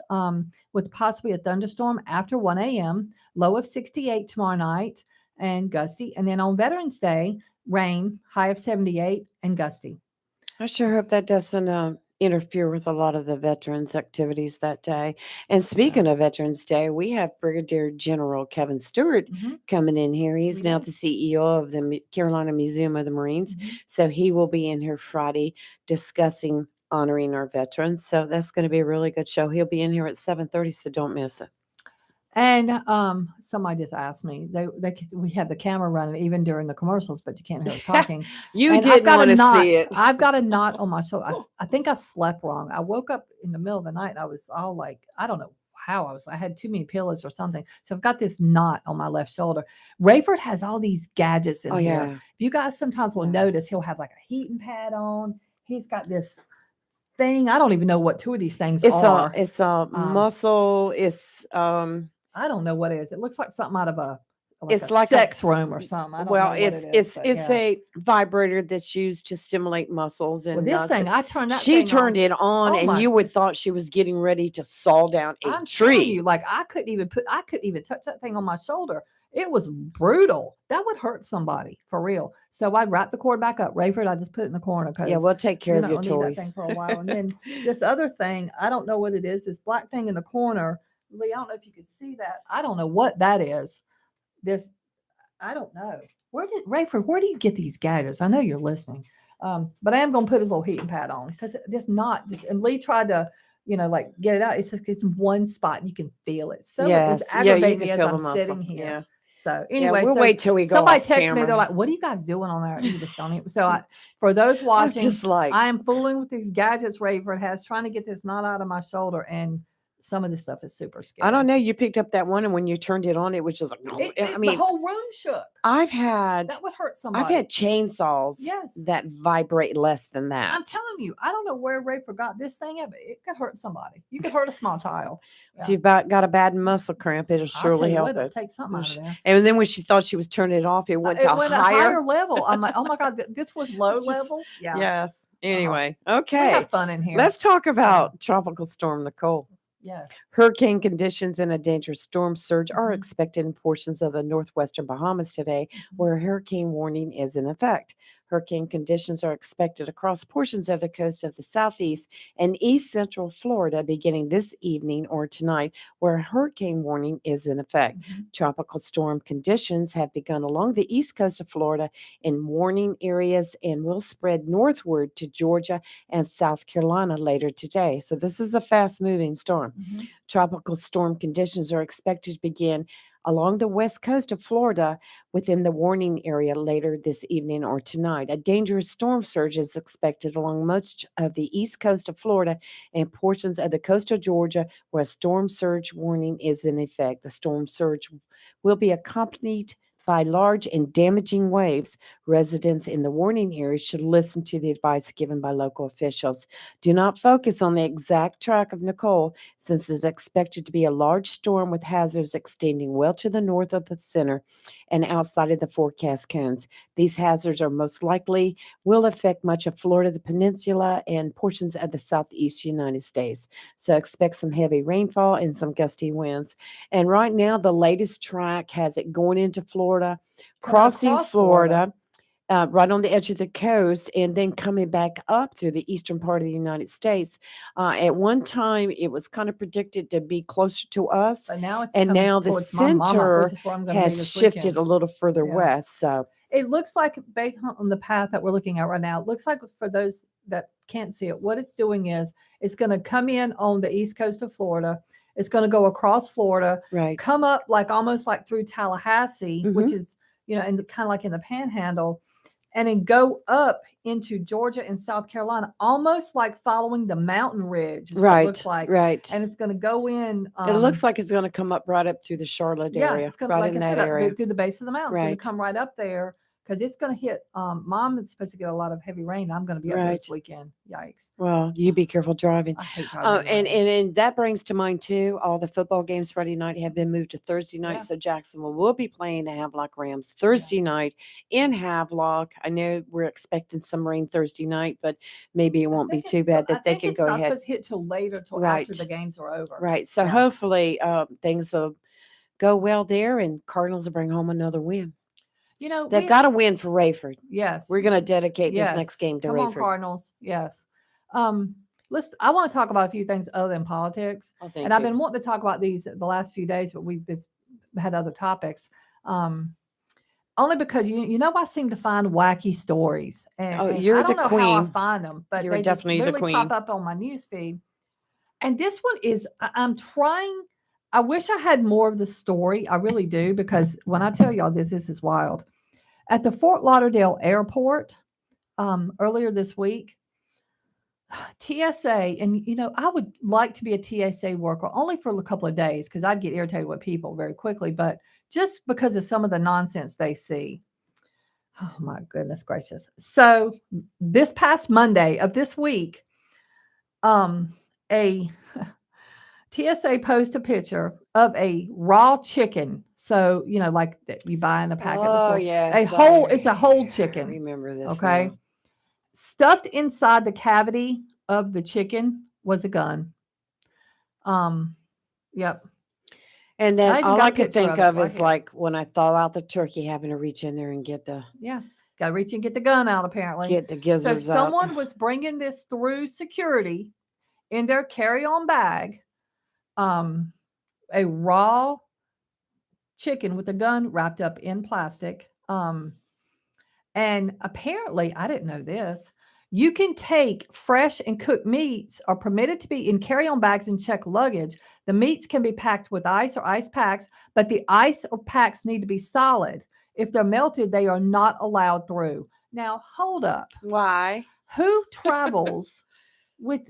with possibly a thunderstorm after 1 a.m., low of 68 tomorrow night and gusty. And then on Veterans Day, rain, high of 78 and gusty. I sure hope that doesn't interfere with a lot of the veterans' activities that day. And speaking of Veterans Day, we have Brigadier General Kevin Stewart Mhm. coming in here. He's We now do. the CEO of the Carolina Museum of the Marines. Mhm. So he will be in here Friday discussing honoring our veterans. So that's going to be a really good show. He'll be in here at 7:30, so don't miss it. And somebody just asked me. We have the camera running even during the commercials, but you can't hear us talking. You And I've didn't got want a to knot. see it. I've got a knot on my shoulder. I think I slept wrong. I woke up in the middle of the night. And I was all like, I don't know how I was. I had too many pillows or something. So I've got this knot on my left shoulder. Rayford has all these gadgets in Oh, here. yeah. If you guys sometimes will Yeah. notice, he'll have like a heating pad on. He's got this thing. I don't even know what two of these things are. It's a muscle. I don't know what it is. It looks like something out of It's a like a sex room or something. I don't know what it is. But it's a vibrator that's used to stimulate muscles well, and this nuts. thing, I turned that She thing turned on. it on, Oh and my! you would thought she was getting ready to saw down a I'm telling tree. you, like I couldn't even touch that thing on my shoulder. It was brutal. That would hurt somebody for real. So I'd wrap the cord back up. Rayford, I just put it in the corner Yeah, because we'll take care you're of not your gonna need that toys. thing for a while. And then this other thing, I don't know what it is. This black thing in the corner, Lee. I don't know if you could see that. I don't know what that is. This I don't know. Rayford, where do you get these gadgets? I know you're listening. But I am gonna put his little heating pad on because this not just and Lee tried to, like get it out. It's just it's one spot. You can feel it. So it's Yes, yeah, you aggravating can me as feel I'm the muscle. sitting here. Yeah, So yeah. anyway, We'll so wait till we go somebody off texts me, they're camera. like, what are you guys doing on there? You just don't even for those I'm watching, just like, I am fooling with these gadgets Rayford has, trying to get this knot out of my shoulder, and some of this stuff is super scary. I don't know. You picked up that one, and when you turned it on, it was just like. I The mean, whole room shook. I've had That would hurt somebody. I've had chainsaws Yes. that vibrate less than that. I'm telling you, I don't know where Ray forgot this thing, but it could hurt somebody. You could hurt a small child. If you've got a bad muscle cramp, it'll I'll tell surely you help what, it'll it. take something out of there. And then when she thought she was turning it off, it went to It a went a higher level. I'm like, oh my God, this was low level. Yeah. Yes. Anyway, We okay. have fun in here. Let's talk about Tropical Storm Nicole. Yes. Hurricane conditions and a dangerous storm surge are Mhm. expected in portions of the northwestern Bahamas today, where a hurricane warning is in effect. Hurricane conditions are expected across portions of the coast of the southeast and east central Florida beginning this evening or tonight, where a hurricane warning is in effect. Mhm. Tropical storm conditions have begun along the east coast of Florida in warning areas and will spread northward to Georgia and South Carolina later today. So this is a fast moving storm. Mhm. Tropical storm conditions are expected to begin along the west coast of Florida within the warning area later this evening or tonight. A dangerous storm surge is expected along much of the east coast of Florida and portions of the coast of Georgia where a storm surge warning is in effect. The storm surge will be accompanied by large and damaging waves. Residents in the warning area should listen to the advice given by local officials. Do not focus on the exact track of Nicole, since it's expected to be a large storm with hazards extending well to the north of the center and outside of the forecast cones. These hazards are most likely will affect much of Florida, the peninsula, and portions of the southeast United States. So expect some heavy rainfall and some gusty winds. And right now, the latest track has it going into Florida, crossing across Florida. Florida, right on the edge of the coast, and then coming back up through the eastern part of the United States. At one time, it was kind of predicted to be closer to us, But now it's and coming now the towards my mama, center which is where I'm going to be has this shifted weekend. a little further Yeah. west. So It looks like, based on the path that we're looking at right now, it looks like, for those that can't see it, what it's doing is it's going to come in on the east coast of Florida. It's going to go across Florida, right, come up like almost like through Tallahassee, which is, and kind of like in the Panhandle, and then go up into Georgia and South Carolina, almost like following the mountain ridge is what it looks like. right. And it's going to go in. It looks like it's going to come up right up through the Charlotte Yeah, area, it's going to, right like in I that said, area. through the base of the mountain. It's going Right. to come right up there because it's going to hit. Mom is supposed to get a lot of heavy rain. I'm going to be up there this Right. weekend. Yikes. Well, you be careful driving. I hate driving. And that brings to mind too, all the football games Friday night have been moved to Thursday night. Yeah. So Jacksonville will be playing the Havelock Rams Thursday night in Havelock. I know we're expecting some rain Thursday night, but maybe it won't be too bad that they can go not ahead. supposed to hit till later, till Right. after the games are over. Right. So Yeah. hopefully things will go well there, and Cardinals will bring home another win. They've got to win for Rayford. Yes. We're going to dedicate Yes. this next game to Come on, Rayford. Cardinals. Yes. I want to talk about a few things other than politics. Oh, thank And I've you. been wanting to talk about these the last few days, but we've just had other topics. Only because I seem to find wacky stories, and you're I don't the know how I queen. find them, but You're they definitely just the literally queen. pop up on my news feed. And this one is, I'm trying. I wish I had more of the story. I really do, because when I tell y'all this is wild. At the Fort Lauderdale airport earlier this week, TSA, and I would like to be a TSA worker only for a couple of days because I'd get irritated with people very quickly, but just because of some of the nonsense they see. Oh my goodness gracious. So this past Monday of this week, a TSA posted a picture of a raw chicken. So, like that you buy in a packet. Oh, yes. It's a whole chicken. I remember this. Okay. now. Stuffed inside the cavity of the chicken was a gun. Yep. And I then even all got I a could picture think of it of right is here. like when I thaw out the turkey, having to reach in there and get the Yeah. Got to reach and get the gun out, apparently. So gizzards out. someone was bringing this through security in their carry-on bag, a raw chicken with a gun wrapped up in plastic. And apparently, I didn't know this. You can take fresh and cooked meats are permitted to be in carry-on bags and checked luggage. The meats can be packed with ice or ice packs, but the ice or packs need to be solid. If they're melted, they are not allowed through. Now, hold up. Why? Who travels with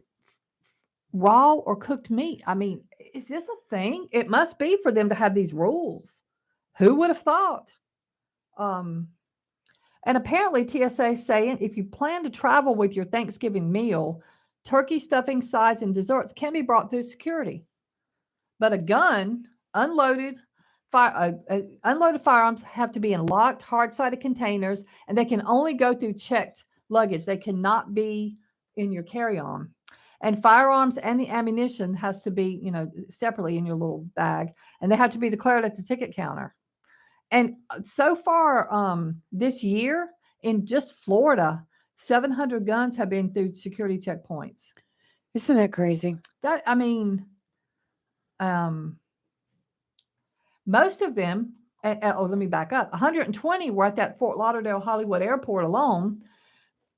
raw or cooked meat? I mean, is this a thing? It must be for them to have these rules. Who would have thought? And apparently TSA is saying if you plan to travel with your Thanksgiving meal, turkey stuffing, sides, and desserts can be brought through security. But a gun, unloaded firearms have to be in locked, hard-sided containers, and they can only go through checked luggage. They cannot be in your carry-on. And firearms and the ammunition has to be, separately in your little bag, and they have to be declared at the ticket counter. And so far, this year in just Florida, 700 guns have been through security checkpoints. Isn't that crazy? Most of them, let me back up. 120 were at that Fort Lauderdale Hollywood Airport alone.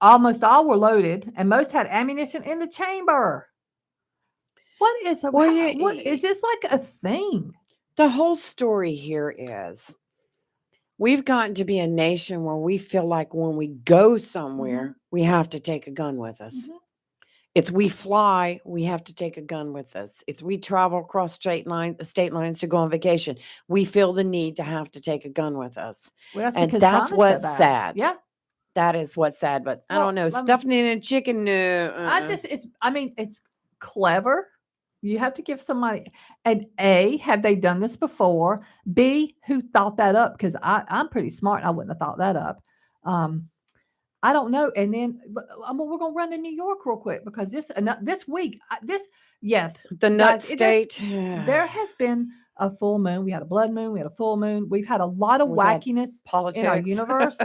Almost all were loaded, and most had ammunition in the chamber. What is is this like a thing? The whole story here is we've gotten to be a nation where we feel like when we go somewhere, we have to take a gun with us. Mhm. If we fly, we have to take a gun with us. If we travel across state lines to go on vacation, we feel the need to have to take a gun with us. Well, that's And because that's crime is so what's bad. sad. Yeah. That is what's sad. But I don't know. Well, Stuffing it in a chicken, no. it's clever. You have to give somebody and A, have they done this before? B, who thought that up? Because I'm pretty smart. I wouldn't have thought that up. I don't know. And then we're gonna run to New York real quick because this week, yes, The nut guys, state. there has been a full moon. We had a blood moon. We had a full moon. We've had a lot of We've had wackiness politics in our universe.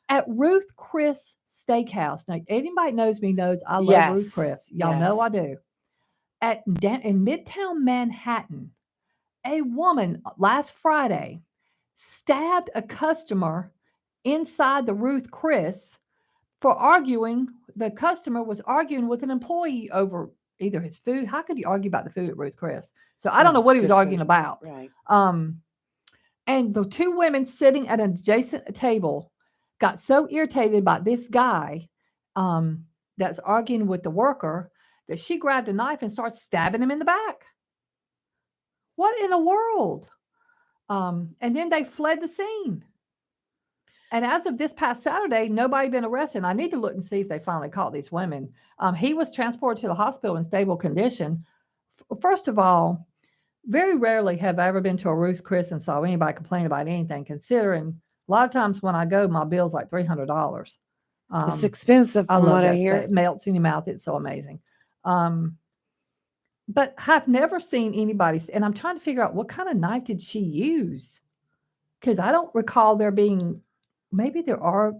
At Ruth Chris Steakhouse. Now, anybody knows me knows I love Ruth Yes. Chris. Y'all know Yes. I do. In Midtown Manhattan, a woman last Friday stabbed a customer inside the Ruth Chris for arguing. The customer was arguing with an employee over either his food. How could he argue about the food at Ruth Chris? So I don't know what he was Good arguing food. about. Right. And the two women sitting at an adjacent table got so irritated by this guy that's arguing with the worker that she grabbed a knife and started stabbing him in the back. What in the world? And then they fled the scene. And as of this past Saturday, nobody been arrested. I need to look and see if they finally caught these women. He was transported to the hospital in stable condition. First of all, very rarely have I ever been to a Ruth Chris and saw anybody complain about anything, considering a lot of times when I go, my bill's like $300. It's expensive I from love what I that hear. steak. It melts in your mouth. It's so amazing. But I've never seen anybody, and I'm trying to figure out what kind of knife did she use? Because I don't recall there being, maybe there are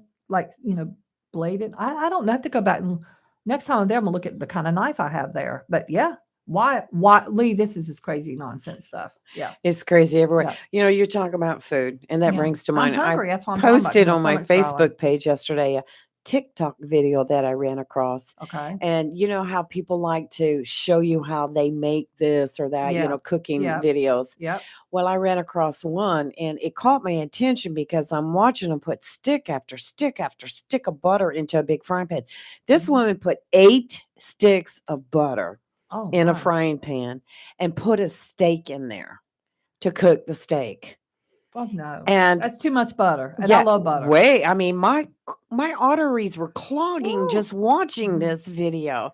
bladed. I don't know. I have to go back and next time I'm there, I'm gonna look at the kind of knife I have there. But yeah, why, Lee, this is this crazy nonsense stuff. Yeah. It's crazy everywhere. Yeah. You know, you're talking about food, and that Yeah. brings to I'm mind. hungry. I That's why I'm talking about, posted 'cause on my my stomach's growling. Facebook page yesterday a TikTok video that I ran across. Okay. And you know how people like to show you how they make this or that, Yeah. cooking Yeah. videos. Yep. Well, I ran across one and it caught my attention because I'm watching them put stick after stick after stick of butter into a big frying pan. This Mhm. woman put 8 sticks of butter Oh, in a my. frying pan and put a steak in there to cook the steak. Oh no. And That's too much butter. And I love butter. I mean, my arteries were clogging Woo. just watching Mhm. this video.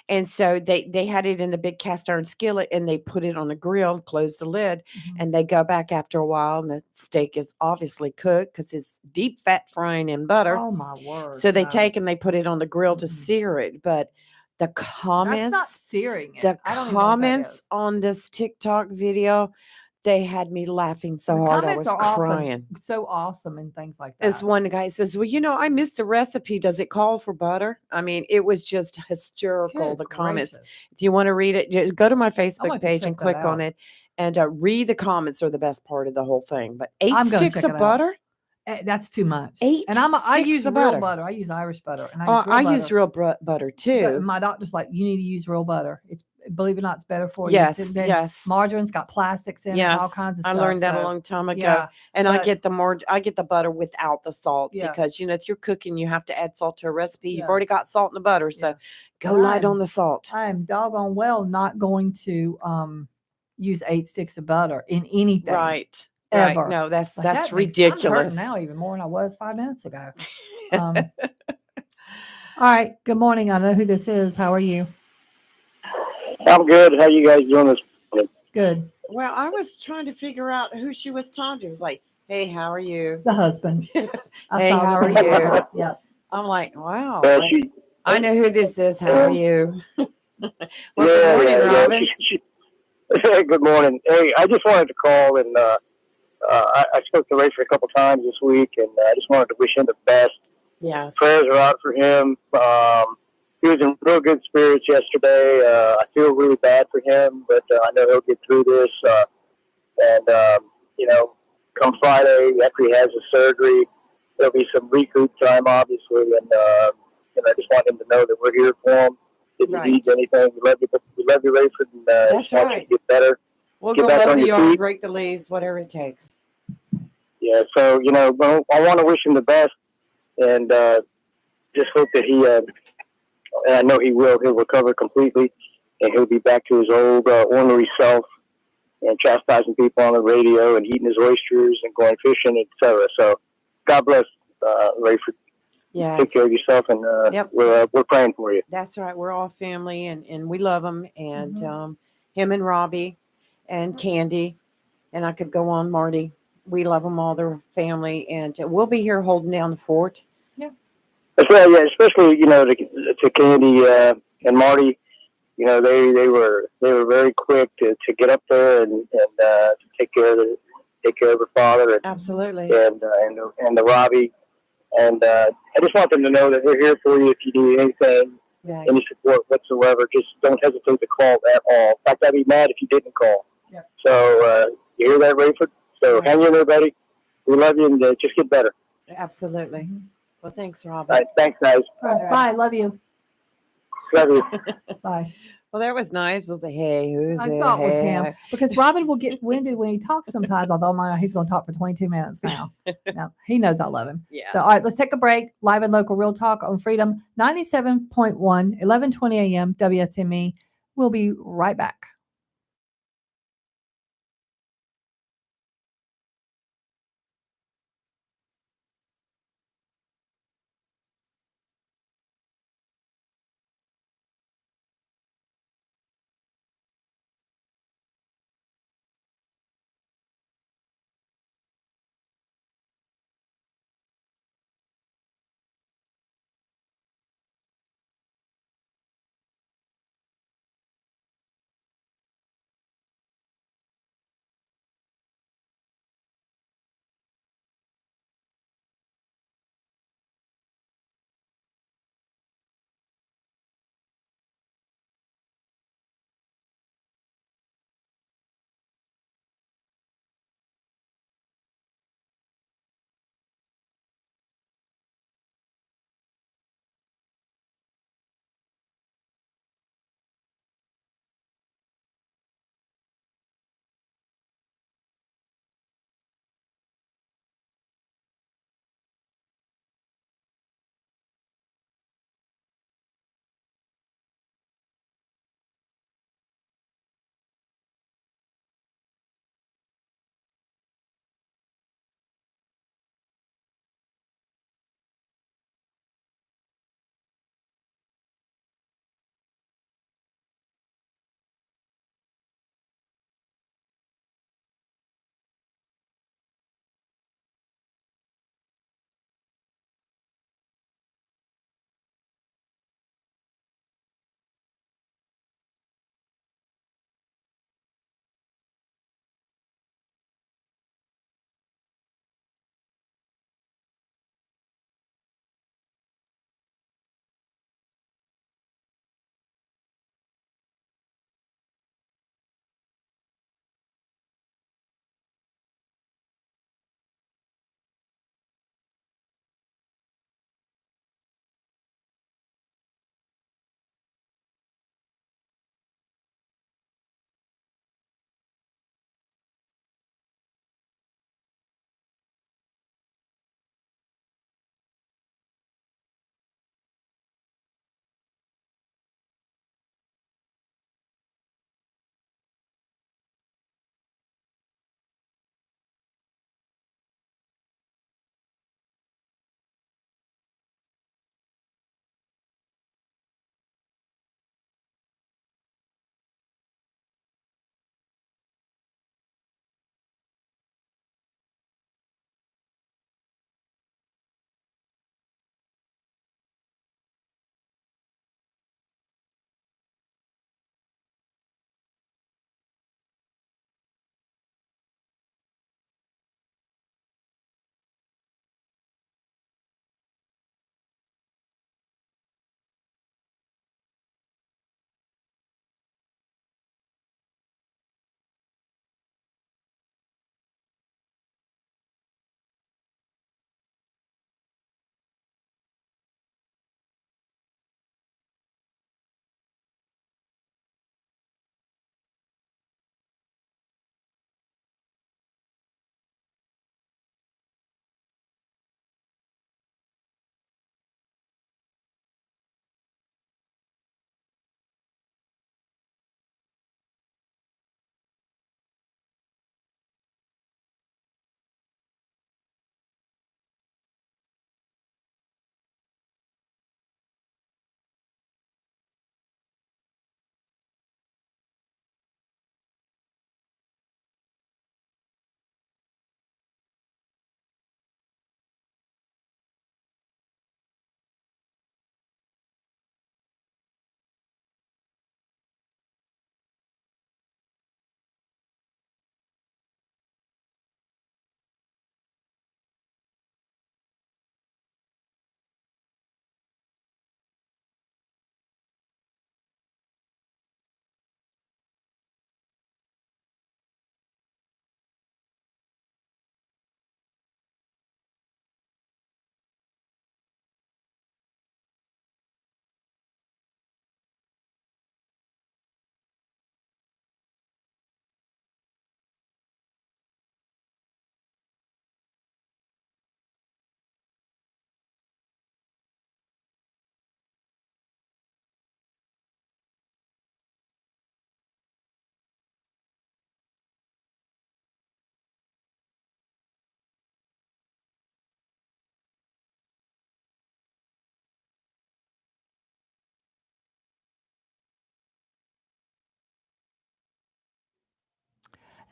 And so they had it in a big cast iron skillet and they put it on the grill, closed the lid, Mhm. and they go back after a while and the steak is obviously cooked because it's deep fat frying in butter. Oh my word. So they no. take and they put it on the grill to Mm-mm. sear it. But the That's not comments, searing it. the I don't even know what that comments is. on this TikTok video, they had me laughing so The hard I comments was are often crying. so awesome and things like This that. one guy says, well, I missed the recipe. Does it call for butter? I mean, it was just hysterical, Good the comments. gracious. If you want to read it, just go to my I'm going Facebook to page check and that click on out. it and read the comments are the best part of the whole thing. But 8 I'm gonna sticks check of it out. butter? That's too much. 8 And I sticks use of real butter. butter. I use Irish butter, and I use real I butter. use real butter But too. my doctor's like, you need to use real butter. It's, believe it or not, it's better for you. Yes, Then yes. margarine's got plastics in it and all Yes, kinds of I stuff. learned that a So, long time ago. yeah, And I but get the butter without the salt Yeah. because if you're cooking, you have to add salt to a recipe. You've Yeah. already got salt in the butter, so Yeah. go But light on the salt. I am doggone well not going to use 8 sticks of butter in anything. Right. Ever. Right. No, that's Like, that's that makes, I'm hurting ridiculous. now even more than I was 5 minutes ago. All right. Good morning. I know who this is. How are you? I'm good. How you guys doing this morning? Good. Well, I was trying to figure out who she was talking to. It was like, hey, how are you? The husband. I Hey, saw how her. are you? Yeah. I'm like, wow. She, I know who this is. How are you? Well, good yeah, morning, yeah, Robin. Good morning. Hey, I just wanted to call and I spoke to Ray for a couple times this week, and I just wanted to wish him the best. Yes. Prayers are out for him. He was in real good spirits yesterday. I feel really bad for him, but I know he'll get through this. Come Friday after he has his surgery, there'll be some recoup time, obviously, and I just want him to know that we're here for him. If he needs anything, we love you, Rayford, and That's want you right. to get better. We'll get go back mow on the your yard, feet. rake the leaves, whatever it takes. Yeah. So well, I want to wish him the best, and just hope that and I know he will. He'll recover completely, and he'll be back to his old ornery self and chastising people on the radio and eating his oysters and going fishing, etc. So, God bless, Rayford. Yes. Take care of yourself, and Yep. we're praying for you. That's right. We're all family, and we love him. And Mm-hmm. him and Robbie and Candy, and I could go on, Marty. We love them all. They're family, and we'll be here holding down the fort. Well, yeah, especially to Candy and Marty. They were very quick to get up there and to take care of her father Absolutely. and the Robbie. And I just want them to know that we're here for you if you need anything, Right. any support whatsoever. Just don't hesitate to call at all. In fact, I'd be mad if you didn't call. Yeah. So you hear that, Rayford? So Right. hang in there, buddy. We love you, and just get better. Absolutely. Well, thanks, Robert. All right, thanks, guys. All right, bye. Love you. Love you. Bye. Well, that was nice. I was like, hey, who's I it? thought it was Hey. him because Robin will get winded when he talks sometimes, although he's going to talk for 22 minutes now. No, he knows I love him. Yes. So, all right, let's take a break. Live and local real talk on Freedom 97.1, 1120 a.m. WSME. We'll be right back.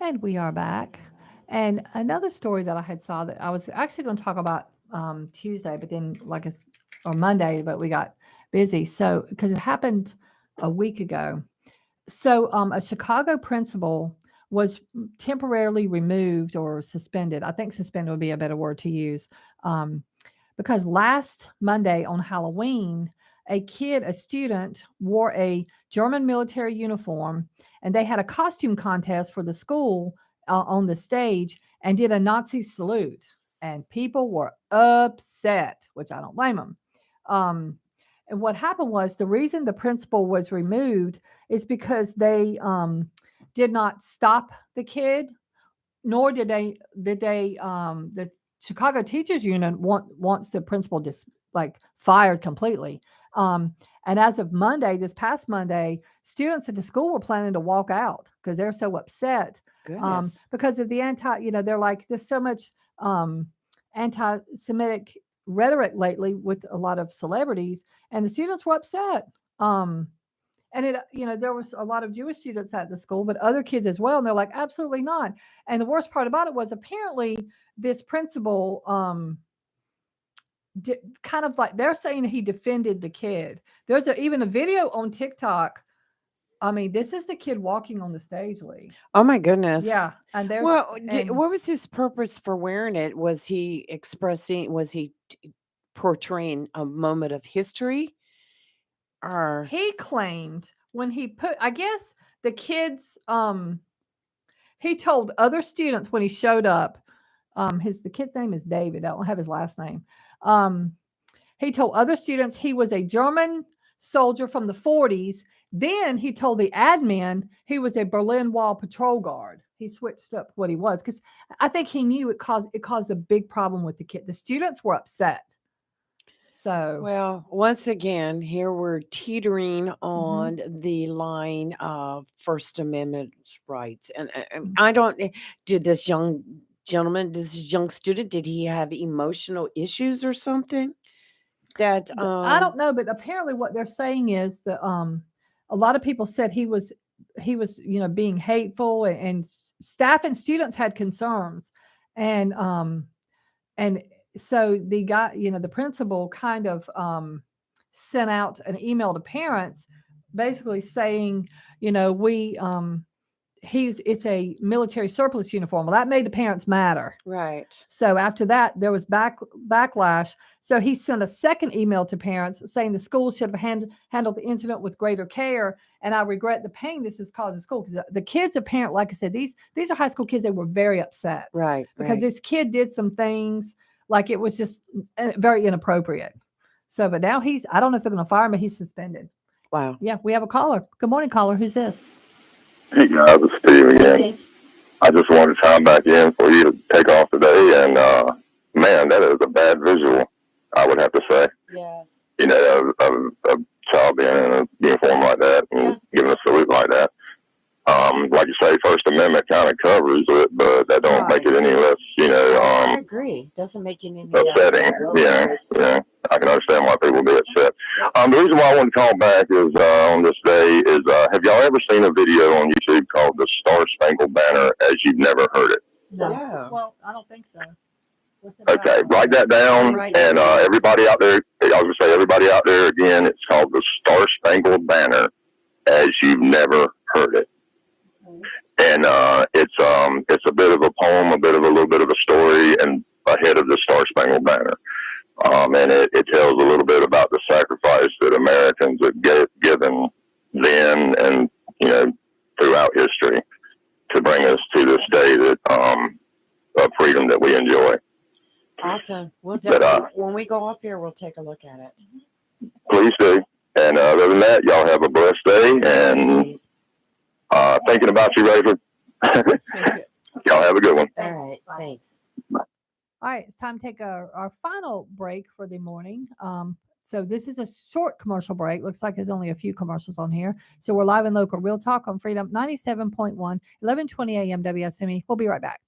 And we are back. And another story that I had saw that I was actually going to talk about Tuesday, but then or Monday, but we got busy. So because it happened a week ago. So a Chicago principal was temporarily removed or suspended. I think suspended would be a better word to use. Um, because last Monday on Halloween, a student, wore a German military uniform, and they had a costume contest for the school on the stage and did a Nazi salute. And people were upset, which I don't blame them. Um, and what happened was the reason the principal was removed is because they did not stop the kid, nor did they the Chicago Teachers Union wants the principal like fired completely. And as of Monday, this past Monday, students at the school were planning to walk out because they're so upset Goodness. because of the they're like there's so much anti-Semitic rhetoric lately with a lot of celebrities, and the students were upset. Um, and there was a lot of Jewish students at the school, but other kids as well. And they're like, absolutely not. And the worst part about it was apparently this principal, kind of like they're saying he defended the kid. There's even a video on TikTok. I mean, this is the kid walking on the stage, Lee. Oh my goodness. Yeah. And there's, Well, and what was his purpose for wearing it? Was he portraying a moment of history? Or he claimed when he put, I guess the kids, he told other students when he showed up, the kid's name is David. I don't have his last name. He told other students he was a German soldier from the 40s. Then he told the admin he was a Berlin Wall patrol guard. He switched up what he was because I think he knew it caused a big problem with the kid. The students were upset. So well, once again, here we're teetering on the line of First Amendment rights, and I don't. Did this young gentleman, this young student, did he have emotional issues or something? That I don't know, but apparently what they're saying is that a lot of people said he was being hateful, and staff and students had concerns, and and so the guy, the principal kind of sent out an email to parents basically saying, we it's a military surplus uniform. Well, that made the parents matter. right. So after that, there was backlash. So he sent a second email to parents saying the school should have handled the incident with greater care. And I regret the pain this has caused the school, because the kids, apparently, like I said, these are high school kids. They were very upset, Right. because right. this kid did some things like it was just very inappropriate. So, but now I don't know if they're going to fire him, but he's suspended. Wow. Yeah, we have a caller. Good morning, caller. Who's this? Hey guys, it's Steve again. I just wanted to chime back in for you to take off today, and man, that is a bad visual, I would have to say. Yes. A child being in a uniform like that and giving a salute like that. Like you say, First Amendment kind of covers it, but that don't make it any less, I agree. Doesn't make it any less upsetting. Yeah. I can understand why people be upset. The reason why I want to call back is on this day is have y'all ever seen a video on YouTube called "The Star Spangled Banner" as you've never heard it? No. Yeah. Well, I don't think so. Okay, write that down, and everybody out there, I was gonna say everybody out there again. It's called "The Star Spangled Banner" as you've never heard it. And it's a bit of a poem, a little bit of a story, and ahead of the Star Spangled Banner. And it tells a little bit about the sacrifice that Americans have given then and throughout history to bring us to this day of freedom that we enjoy. Awesome. We'll definitely, when we go off here, we'll take a look at it. Please do. And other than that, y'all have a blessed day. And thinking about you, Raven. Y'all have a good one. All right. Thanks. All right, it's time to take our final break for the morning. So this is a short commercial break. Looks like there's only a few commercials on here. So we're live and local. Real Talk on Freedom 97.1, 1120 a.m. WSME. We'll be right back.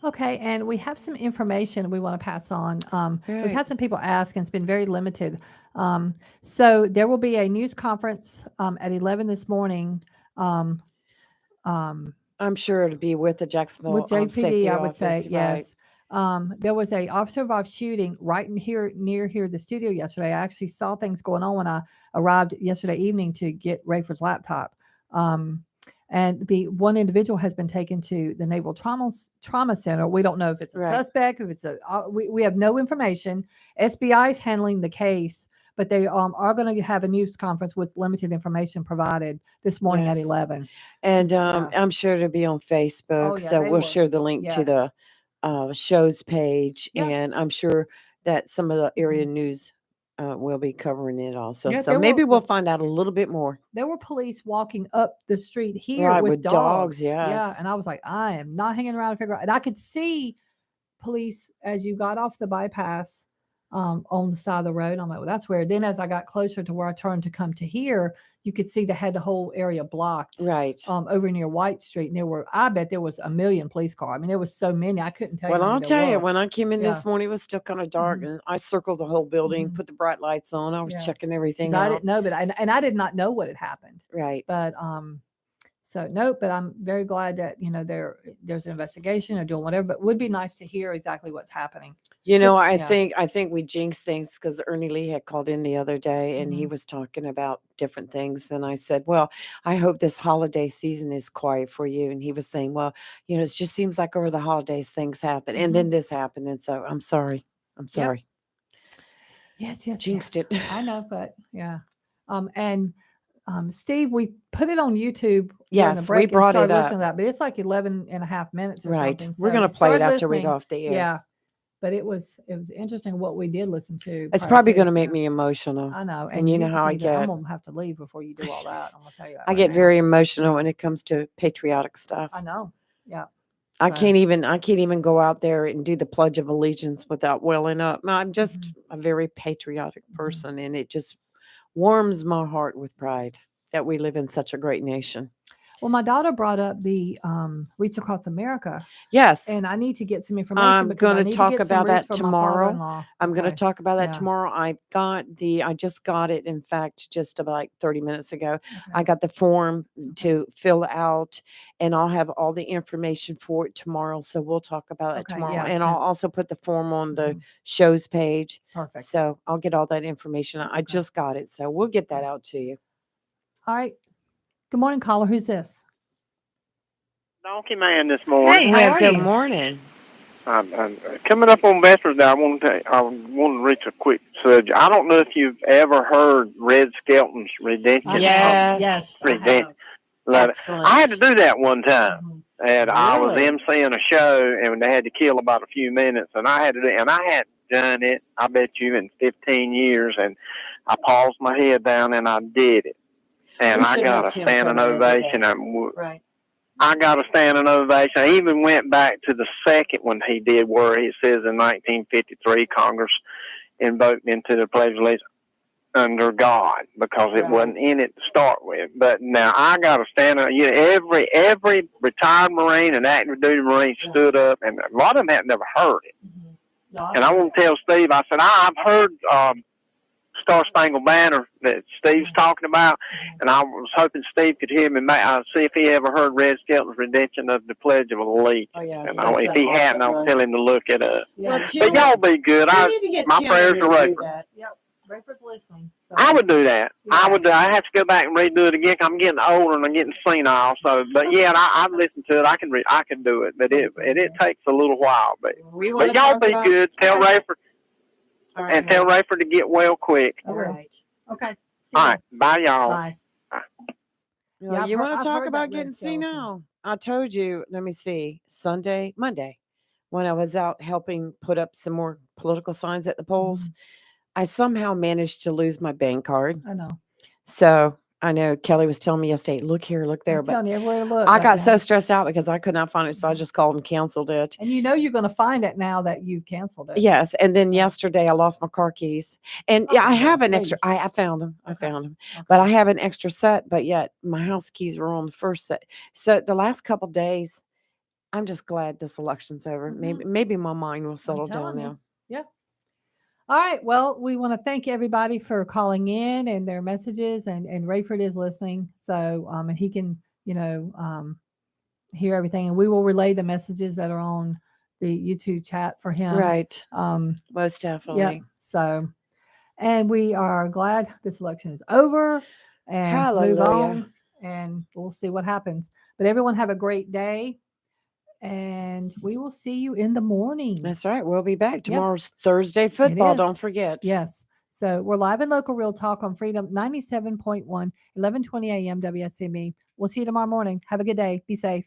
Okay, and we have some information we want to pass on. We've Right. had some people ask, and it's been very limited. So there will be a news conference at 11 this morning. Um, um, I'm sure it'll be with the with Jacksonville JPD, Safety I would say Office, right? yes. There was a officer involved shooting right in here near here the studio yesterday. I actually saw things going on when I arrived yesterday evening to get Rayford's laptop. Um, and the one individual has been taken to the Naval Trauma Center. We don't know if it's a Right. suspect, if it's a we have no information. SBI is handling the case, but they are going to have a news conference with limited information provided this morning at Yes. 11. And Yeah. I'm sure it'll be on Facebook. Oh yeah, So they we'll will. share the link to Yes. the show's page. Yep. And I'm sure that some of the area Mhm. news will be covering it also. Yeah, So there maybe were we'll find out a little bit more. there were police walking up the street here Right, with with dogs, dogs. Yeah, yes. and I was like, I am not hanging around to figure out. And I could see police as you got off the bypass on the side of the road. I'm like, well, that's weird. Then as I got closer to where I turned to come to here, you could see they had the whole area blocked. Right. Over near White Street, and I bet there was a million police cars. I mean, there was so many, I couldn't tell you Well, how I'll many there tell you, were. when I came in Yeah. this morning, it was still kind of dark, Mhm. and I circled the whole building, Mhm. put the bright lights on. I was Yeah. checking 'Cause everything I out. didn't know, but I did not know what had happened. Right. But so no, but I'm very glad that there's an investigation or doing whatever. But it would be nice to hear exactly what's happening. You know, Just- yeah. I think we jinxed things because Ernie Lee had called in the other day and he Mhm. was talking about different things. And I said, well, I hope this holiday season is quiet for you. And he was saying, well, it just seems like over the holidays things happen. And then this happened. And so I'm sorry. I'm sorry. Yes, yes, Jinxed yes. it. I know, but yeah. And Steve, we put it on YouTube during the Yes, we break and brought started it listening up. to that, but it's like 11 and a half minutes or Right. something. We're So going we to play it started after we listening. go off the air. Yeah. But it was interesting what we did listen to. It's prior probably to, going to make yeah. me emotional. I know. And you know just how I need to- I'm get. going to have to leave before you do all that. I'm going to tell you that. I right get now. very emotional when it comes to patriotic stuff. I know. Yeah. I So- can't even go out there and do the Pledge of Allegiance without welling up. I'm just a very patriotic person, and it just warms my heart with pride that we live in such a great nation. Well, my daughter brought up the Reach Across America, Yes, and I need to get some information I'm because I going need to to talk get some about roots that from my tomorrow. father-in-law. I'm going to Okay. talk about that Yeah. tomorrow. I just got it. In fact, just about 30 minutes ago, Okay. I got the form to fill out, and I'll have all the information for it tomorrow. So we'll talk about it Okay, tomorrow, yeah, and I'll that's- also put the form on the Mhm. show's page. Perfect. So I'll get all that information. I Okay. just got it, so we'll get that Okay. out to you. All right. Good morning, caller. Who's this? Donkey Man this morning. Hey, how are Good you? morning. I'm coming up on Veterans Day. I want to reach a quick subject. I don't know if you've ever heard Red Skelton's Redemption. I Yes. have. Yes, I Redemption. have. Love it. Excellent. I had to do that one time, Mhm. and I was Really? emceeing a show, and they had to kill about a few minutes, and I had to do, and I hadn't done it. I bet you in 15 years, and I paused my head down and I did it, and We I should got have a Tim standing come in and do ovation. that. Right. I got a standing ovation. I even went back to the second one he did where he says in 1953 Congress invoked into the Pledge of Allegiance under God because it wasn't in it to start with. But now I got a standing. Every retired Marine and active duty Marine stood up, and a lot of them had never heard it. No, And I want to tell Steve, I said, I've heard Star Spangled Banner that Steve's talking about, and I was hoping Steve could hear me see if he ever heard Red Skelton's rendition of the Pledge of Allegiance. Oh, yes. And that's if an he hadn't, awesome I'll one. tell him to look it up. Yeah. Well, Tim, But y'all be good. we need to get my Tim prayers in are to do Rayford. that. Yep. Rayford's listening. So. I would do that. I would. Yes. I have to go back and redo it again. 'Cause I'm getting older and I'm getting senile. So, but yeah, I've listened to it. I can do it. But it takes a little while. But We wanna y'all talk be about- good. Tell Rayford All right, and tell Rayford to get well quick. All right. Okay. See All ya. right. Bye, y'all. Bye. Well, Yeah, I've you heard- want I've to talk heard about that Red getting Skeleton. senile? I told you, let me see, Monday, when I was out helping put up some more political signs at the polls, I somehow managed to lose my bank card. I know. So I know Kelly was telling me yesterday, look here, look there. I'm But telling you everywhere to look. I right got now. so stressed out because I could not find it. So I just called and canceled it. And you're going to find it now that you've canceled it. Yes. And then yesterday I lost my car keys. And Oh, I have an please. extra, I found them. I Okay. found them. Okay. But I have an extra set, but yet my house keys were on the first set. So the last couple days, I'm just glad this election's over. Mhm. Maybe my mind will settle down telling you. now. Yeah. All right. Well, we want to thank everybody for calling in and their messages, and Rayford is listening. So, and he can, hear everything, and we will relay the messages that are on the YouTube chat for him. Right. Yep. Most definitely. So, and we are glad this election is over and move Hallelujah. on, and we'll see what happens. But everyone have a great day, and we will see you in the morning. That's right. We'll be back. Yep. Tomorrow's Thursday football. is. Don't forget. Yes. So we're live in Local Real Talk on Freedom 97.1, 11:20 a.m. WSME. We'll see you tomorrow morning. Have a good day. Be safe.